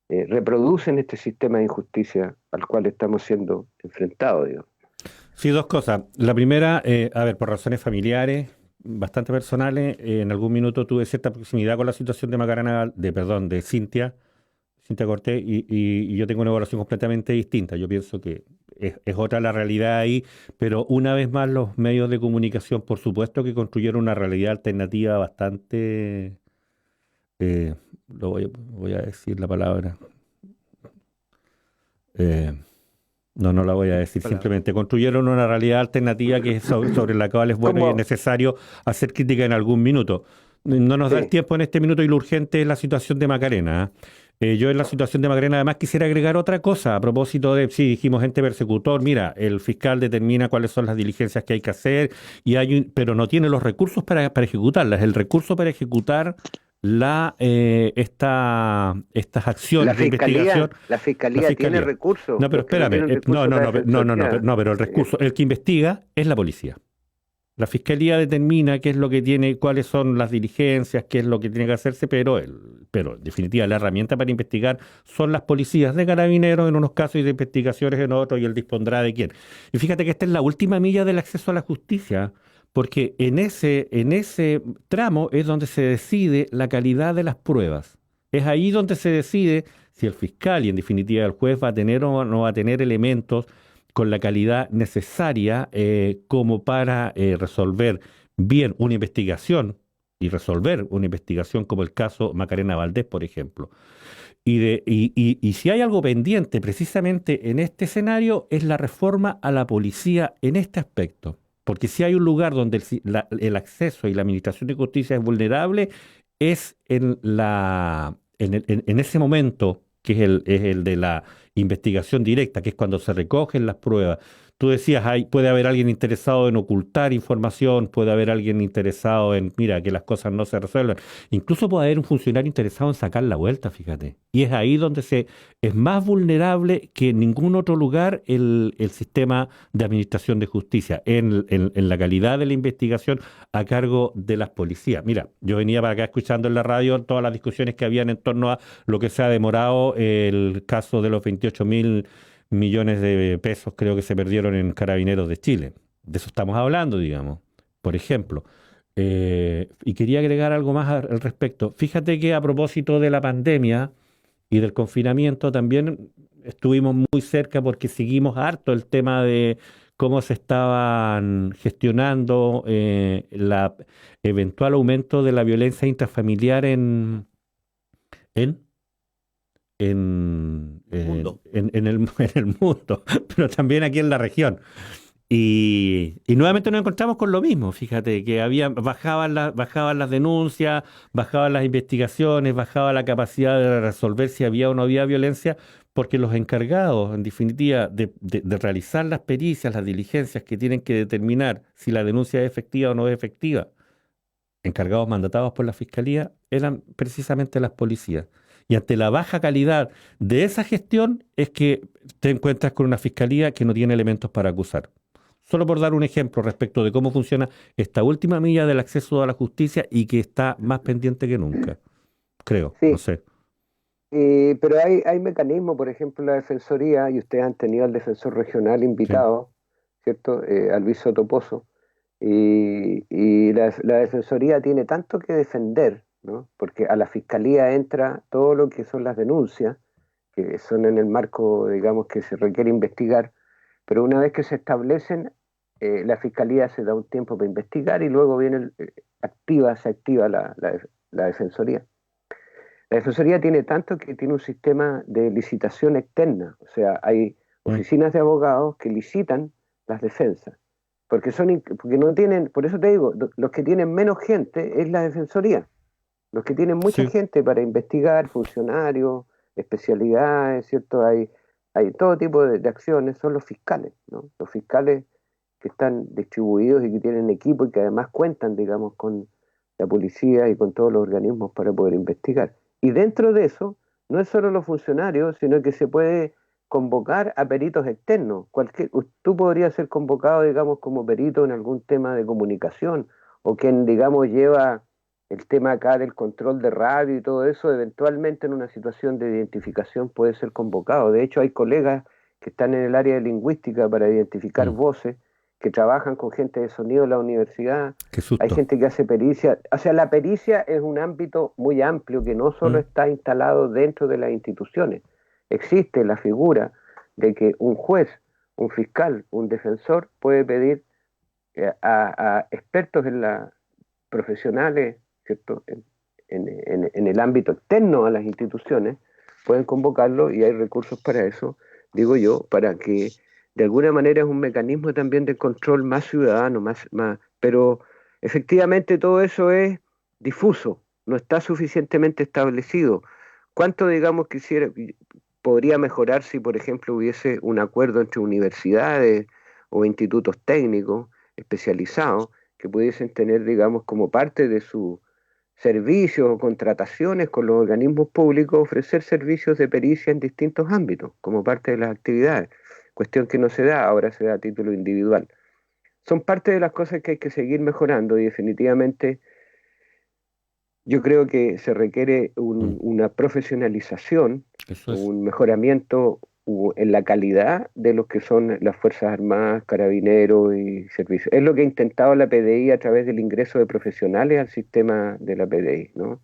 reproducen este sistema de injusticia al cual estamos siendo enfrentados, digamos. Sí, dos cosas. La primera, a ver, por razones familiares, bastante personales, en algún minuto tuve cierta proximidad con la situación de de Cintia Cortés, y yo tengo una evaluación completamente distinta. Yo pienso que es otra la realidad ahí, pero una vez más los medios de comunicación, por supuesto que construyeron una realidad alternativa bastante, eh, voy a decir la palabra, eh, no la voy a decir, simplemente construyeron una realidad alternativa que es sobre la cual es bueno y es necesario hacer crítica en algún minuto. No nos da el tiempo en este minuto y lo urgente es la situación de Macarena. Yo en la situación de Macarena además quisiera agregar otra cosa a propósito de, sí, dijimos ente persecutor, mira, el fiscal determina cuáles son las diligencias que hay que hacer, pero no tiene los recursos para ejecutarlas. El recurso para ejecutar estas acciones de investigación. La fiscalía tiene recursos. No, pero espérame, pero el recurso, el que investiga es la policía. La fiscalía determina qué es lo que tiene, cuáles son las diligencias, qué es lo que tiene que hacerse, pero en definitiva la herramienta para investigar son las policías de carabineros en unos casos y de investigaciones en otros, y él dispondrá de quién. Y fíjate que esta es la última milla del acceso a la justicia, porque en ese tramo es donde se decide la calidad de las pruebas. Es ahí donde se decide si el fiscal y en definitiva el juez va a tener o no va a tener elementos con la calidad necesaria como para resolver bien una investigación y resolver una investigación como el caso Macarena Valdés, por ejemplo. Y si hay algo pendiente precisamente en este escenario es la reforma a la policía en este aspecto. Porque si hay un lugar donde el acceso y la administración de justicia es vulnerable, es en ese momento que es el de la investigación directa, que es cuando se recogen las pruebas. Tú decías, puede haber alguien interesado en ocultar información, puede haber alguien interesado en, mira, que las cosas no se resuelvan. Incluso puede haber un funcionario interesado en sacar la vuelta, fíjate. Y es ahí donde es más vulnerable que en ningún otro lugar el sistema de administración de justicia, en la calidad de la investigación a cargo de las policías. Mira, yo venía para acá escuchando en la radio todas las discusiones que habían en torno a lo que se ha demorado el caso de los 28.000 millones de pesos creo que se perdieron en Carabineros de Chile. De eso estamos hablando, digamos, por ejemplo. Y quería agregar algo más al respecto. Fíjate que a propósito de la pandemia y del confinamiento también estuvimos muy cerca porque seguimos harto el tema de cómo se estaban gestionando el eventual aumento de la violencia intrafamiliar en el mundo, pero también aquí en la región. Y nuevamente nos encontramos con lo mismo, fíjate, que bajaban las denuncias, bajaban las investigaciones, bajaba la capacidad de resolver si había o no había violencia, porque los encargados, en definitiva, de realizar las pericias, las diligencias que tienen que determinar si la denuncia es efectiva o no es efectiva, encargados mandatados por la Fiscalía, eran precisamente las policías. Y ante la baja calidad de esa gestión es que te encuentras con una fiscalía que no tiene elementos para acusar. Solo por dar un ejemplo respecto de cómo funciona esta última milla del acceso a la justicia y que está más pendiente que nunca, creo, sí. No sé. Pero hay mecanismos, por ejemplo, la Defensoría, y ustedes han tenido al defensor regional invitado, sí, ¿cierto? A Luis Soto Pozo, y la Defensoría tiene tanto que defender, ¿no? Porque a la Fiscalía entra todo lo que son las denuncias, que son en el marco, digamos, que se requiere investigar, pero una vez que se establecen, la Fiscalía se da un tiempo para investigar y luego viene se activa la Defensoría. La Defensoría tiene tanto que tiene un sistema de licitación externa, o sea, hay oficinas de abogados que licitan las defensas, porque no tienen, por eso te digo, los que tienen menos gente es la Defensoría. Los que tienen mucha gente para investigar, funcionarios, especialidades, ¿cierto? Hay todo tipo de acciones, son los fiscales, ¿no? Los fiscales que están distribuidos y que tienen equipo y que además cuentan, digamos, con la policía y con todos los organismos para poder investigar. Y dentro de eso, no es solo los funcionarios, sino que se puede convocar a peritos externos. Tú podrías ser convocado, digamos, como perito en algún tema de comunicación, o quien, digamos, lleva el tema acá del control de radio y todo eso, eventualmente en una situación de identificación puede ser convocado. De hecho, hay colegas que están en el área de lingüística para identificar voces, que trabajan con gente de sonido en la universidad. Qué susto. Hay gente que hace pericia. O sea, la pericia es un ámbito muy amplio que no solo está instalado dentro de las instituciones. Existe la figura de que un juez, un fiscal, un defensor puede pedir a expertos profesionales, ¿cierto? En el ámbito externo a las instituciones, pueden convocarlo y hay recursos para eso, digo yo, para que de alguna manera es un mecanismo también de control más ciudadano, pero efectivamente todo eso es difuso, no está suficientemente establecido. ¿Cuánto, digamos, podría mejorar si, por ejemplo, hubiese un acuerdo entre universidades o institutos técnicos especializados que pudiesen tener, digamos, como parte de sus servicios o contrataciones con los organismos públicos, ofrecer servicios de pericia en distintos ámbitos, como parte de las actividades? Cuestión que no se da, ahora se da a título individual. Son parte de las cosas que hay que seguir mejorando y definitivamente yo creo que se requiere una profesionalización, un mejoramiento en la calidad de los que son las Fuerzas Armadas, Carabineros y servicios. Es lo que ha intentado la PDI a través del ingreso de profesionales al sistema de la PDI, ¿no?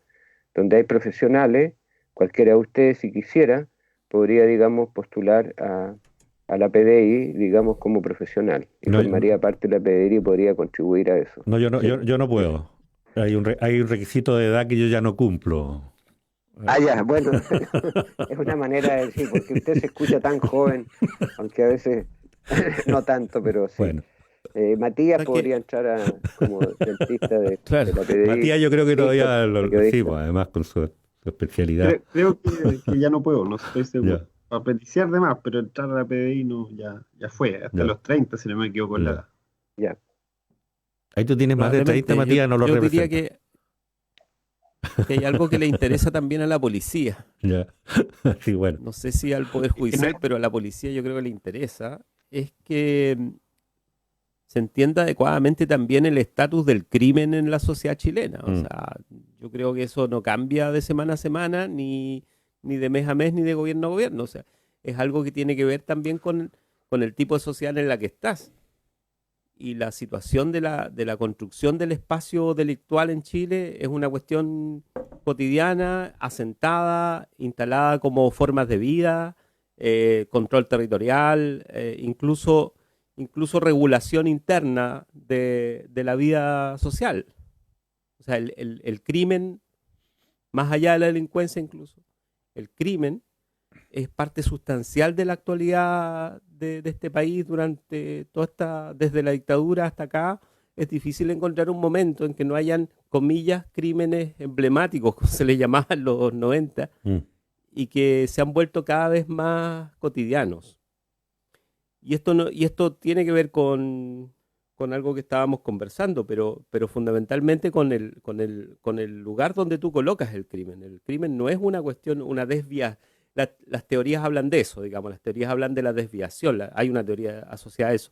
Donde hay profesionales, cualquiera de ustedes, si quisiera, podría, digamos, postular a la PDI, digamos, como profesional. Y formaría parte de la PDI y podría contribuir a eso. No, yo no puedo. Hay un requisito de edad que yo ya no cumplo. Ah, ya, bueno, es una manera de decir, porque usted se escucha tan joven, aunque a veces no tanto, pero sí. Bueno. Matías podría entrar como dentista de la PDI. Matías yo creo que todavía sí, pues, además con su especialidad. Creo que ya no puedo, no estoy seguro. Para peticiar de más, pero entrar a la PDI no, ya fue, hasta los 30 si no me equivoco con la edad. Ya. Ahí tú tienes más de 30, Matías, no lo representas. Yo diría que hay algo que le interesa también a la policía. Ya. Sí, bueno. No sé si al Poder Judicial, pero a la policía yo creo que le interesa, es que se entienda adecuadamente también el estatus del crimen en la sociedad chilena. O sea, yo creo que eso no cambia de semana a semana, ni de mes a mes, ni de gobierno a gobierno. O sea, es algo que tiene que ver también con el tipo de sociedad en la que estás. Y la situación de la construcción del espacio delictual en Chile es una cuestión cotidiana, asentada, instalada como formas de vida, control territorial, incluso regulación interna de la vida social. O sea, el crimen, más allá de la delincuencia incluso, el crimen es parte sustancial de la actualidad de este país durante desde la dictadura hasta acá. Es difícil encontrar un momento en que no hayan, comillas, crímenes emblemáticos, como se les llamaba en los 90, y que se han vuelto cada vez más cotidianos. Y esto tiene que ver con algo que estábamos conversando, pero fundamentalmente con el lugar donde tú colocas el crimen. El crimen no es una cuestión, una desviación. Las teorías hablan de eso, digamos, las teorías hablan de la desviación, hay una teoría asociada a eso,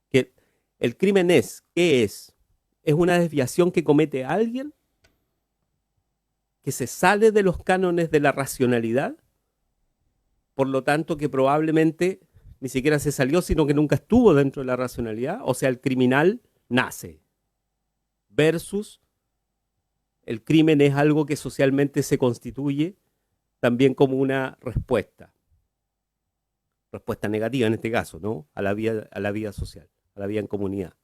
que el crimen ¿qué es? Es una desviación que comete alguien que se sale de los cánones de la racionalidad, por lo tanto que probablemente ni siquiera se salió, sino que nunca estuvo dentro de la racionalidad. O sea, el criminal nace, versus el crimen es algo que socialmente se constituye también como una respuesta negativa en este caso, ¿no? A la vida social, a la vida en comunidad.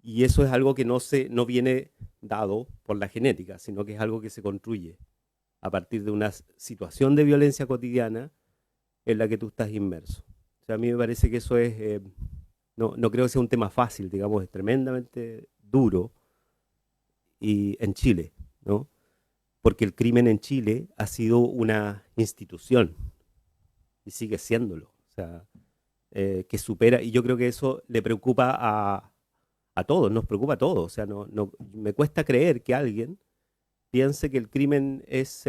Y eso es algo que no viene dado por la genética, sino que es algo que se construye a partir de una situación de violencia cotidiana en la que tú estás inmerso. O sea, a mí me parece que eso es, no creo que sea un tema fácil, digamos, es tremendamente duro y en Chile, ¿no? Porque el crimen en Chile ha sido una institución y sigue siéndolo. O sea, que supera, y yo creo que eso le preocupa a todos, nos preocupa a todos. O sea, me cuesta creer que alguien piense que el crimen es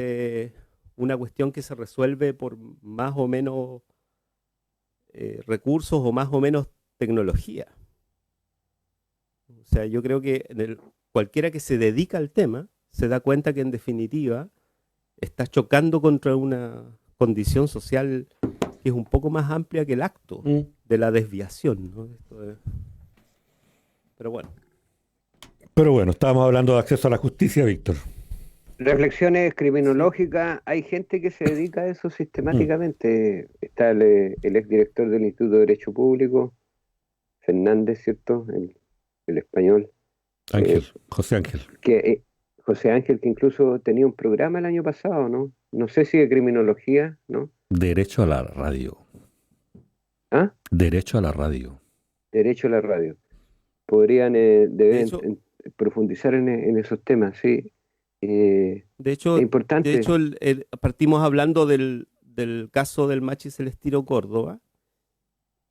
una cuestión que se resuelve por más o menos recursos o más o menos tecnología. O sea, yo creo que cualquiera que se dedica al tema se da cuenta que en definitiva está chocando contra una condición social que es un poco más amplia que el acto de la desviación, ¿no? Pero bueno. Pero bueno, estábamos hablando de acceso a la justicia, Víctor. Reflexiones criminológicas, hay gente que se dedica a eso sistemáticamente. Está el exdirector del Instituto de Derecho Público, Fernández, ¿cierto? El español. Ángel, José Ángel. José Ángel, que incluso tenía un programa el año pasado, ¿no? No sé si de criminología, ¿no? Derecho a la radio. ¿Ah? Derecho a la radio. Derecho a la radio. Podrían profundizar en esos temas, sí. De hecho, es importante. Partimos hablando del caso del Machi Celestino Córdoba,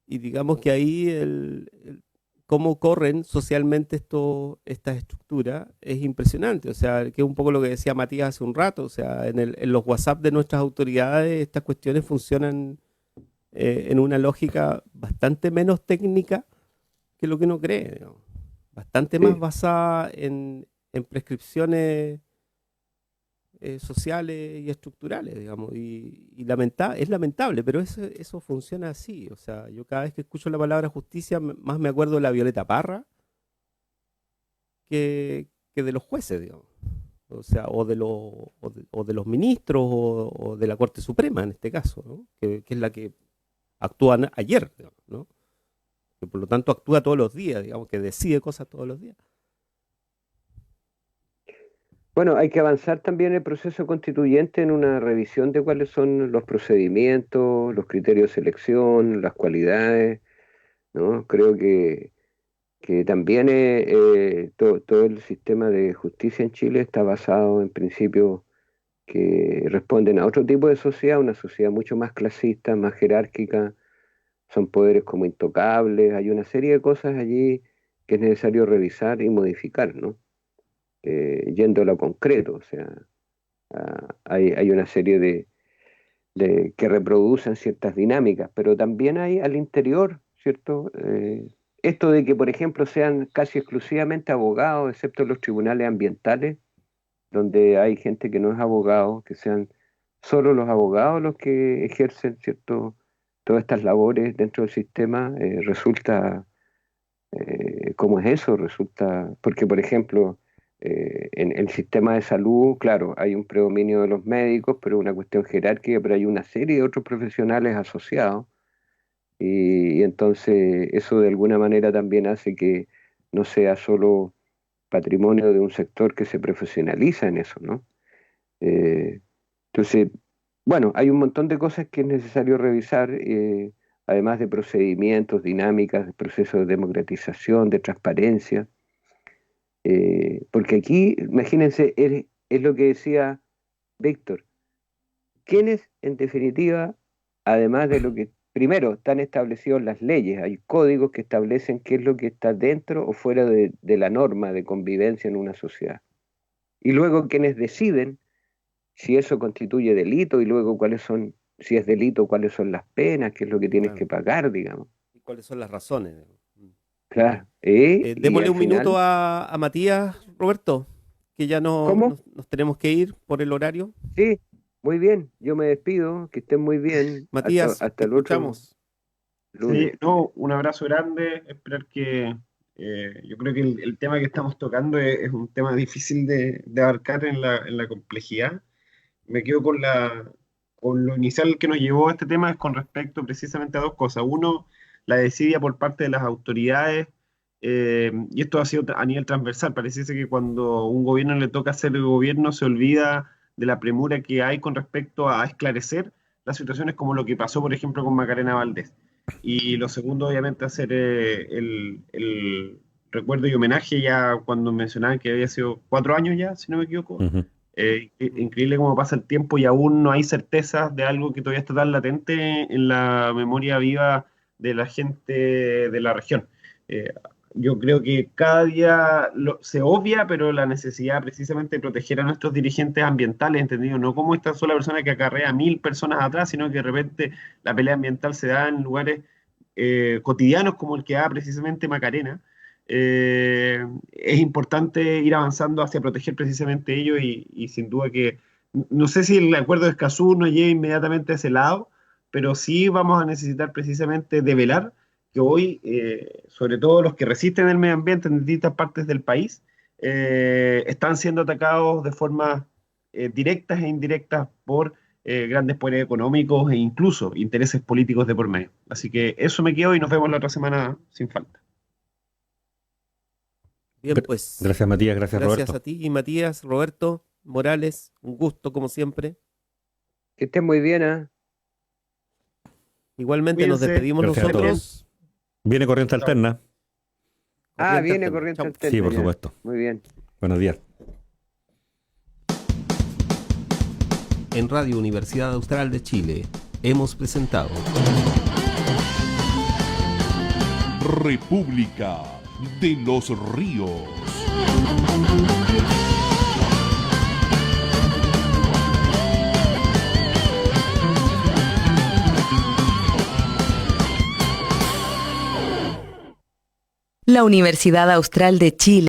y digamos que ahí cómo corren socialmente estas estructuras es impresionante. O sea, que es un poco lo que decía Matías hace un rato. O sea, en los WhatsApp de nuestras autoridades estas cuestiones funcionan en una lógica bastante menos técnica que lo que uno cree, digamos. Bastante más basada en prescripciones sociales y estructurales, digamos, y es lamentable, pero eso funciona así. O sea, yo cada vez que escucho la palabra justicia, más me acuerdo de la Violeta Parra que de los jueces, digamos. O sea, o de los ministros o de la Corte Suprema en este caso, ¿no? Que es la que actúa ayer, digamos, ¿no? Que por lo tanto actúa todos los días, digamos, que decide cosas todos los días. Bueno, hay que avanzar también en el proceso constituyente en una revisión de cuáles son los procedimientos, los criterios de selección, las cualidades, ¿no? Creo que también todo el sistema de justicia en Chile está basado en principios que responden a otro tipo de sociedad, una sociedad mucho más clasista, más jerárquica, son poderes como intocables, hay una serie de cosas allí que es necesario revisar y modificar, ¿no? Yendo a lo concreto, o sea, hay una serie de que reproducen ciertas dinámicas, pero también hay al interior, ¿cierto? Esto de que, por ejemplo, sean casi exclusivamente abogados, excepto los tribunales ambientales, donde hay gente que no es abogado, que sean solo los abogados los que ejercen, ¿cierto? Todas estas labores dentro del sistema, resulta, ¿cómo es eso? Resulta, porque, por ejemplo, en el sistema de salud, claro, hay un predominio de los médicos, pero una cuestión jerárquica, pero hay una serie de otros profesionales asociados, y entonces eso de alguna manera también hace que no sea solo patrimonio de un sector que se profesionaliza en eso, ¿no? Entonces, bueno, hay un montón de cosas que es necesario revisar, además de procedimientos, dinámicas, de procesos de democratización, de transparencia. Porque aquí, imagínense, es lo que decía Víctor, ¿quiénes en definitiva, además de lo que, primero, están establecidos las leyes, hay códigos que establecen qué es lo que está dentro o fuera de la norma de convivencia en una sociedad? Y luego quienes deciden si eso constituye delito y luego cuáles son, si es delito, cuáles son las penas, qué es lo que tienes que pagar, digamos. Y cuáles son las razones. Claro. Démosle un minuto a Matías, Roberto, que ya nos tenemos que ir por el horario. Sí, muy bien. Yo me despido. Que estén muy bien. Matías, hasta el otro Sí, lunes. no, un abrazo grande. Esperar que yo creo que el tema que estamos tocando es un tema difícil de abarcar en la complejidad. Me quedo con lo inicial que nos llevó a este tema, es con respecto precisamente a dos cosas. Uno, la desidia por parte de las autoridades, y esto ha sido a nivel transversal. Pareciese que cuando un gobierno le toca hacer el gobierno se olvida de la premura que hay con respecto a esclarecer las situaciones como lo que pasó, por ejemplo, con Macarena Valdés. Y lo segundo, obviamente, hacer el recuerdo y homenaje ya cuando mencionaban que había sido 4 años ya, si no me equivoco. Uh-huh. Increíble cómo pasa el tiempo y aún no hay certezas de algo que todavía está tan latente en la memoria viva de la gente de la región. Yo creo que cada día se obvia, pero la necesidad precisamente de proteger a nuestros dirigentes ambientales, entendido, no como esta sola persona que acarrea a 1000 personas atrás, sino que de repente la pelea ambiental se da en lugares cotidianos como el que da precisamente Macarena. es importante ir avanzando hacia proteger precisamente ello y sin duda que, no sé si el acuerdo de Escazú nos lleve inmediatamente a ese lado, pero sí vamos a necesitar precisamente develar que hoy, sobre todo los que resisten el medio ambiente en distintas partes del país, están siendo atacados de forma directas e indirectas por grandes poderes económicos e incluso intereses políticos de por medio. Así que eso me quedo y nos vemos la otra semana sin falta. Bien, pues. Gracias, Matías. Gracias, Roberto. Gracias a ti, Matías, Roberto, Morales. Un gusto, como siempre. Que estés muy bien, ¿eh? Igualmente nos despedimos nosotros. Viene corriente alterna. Viene corriente alterna. Sí, por supuesto. Muy bien. Buenos días. En Radio Universidad Austral de Chile hemos presentado República de los Ríos. La Universidad Austral de Chile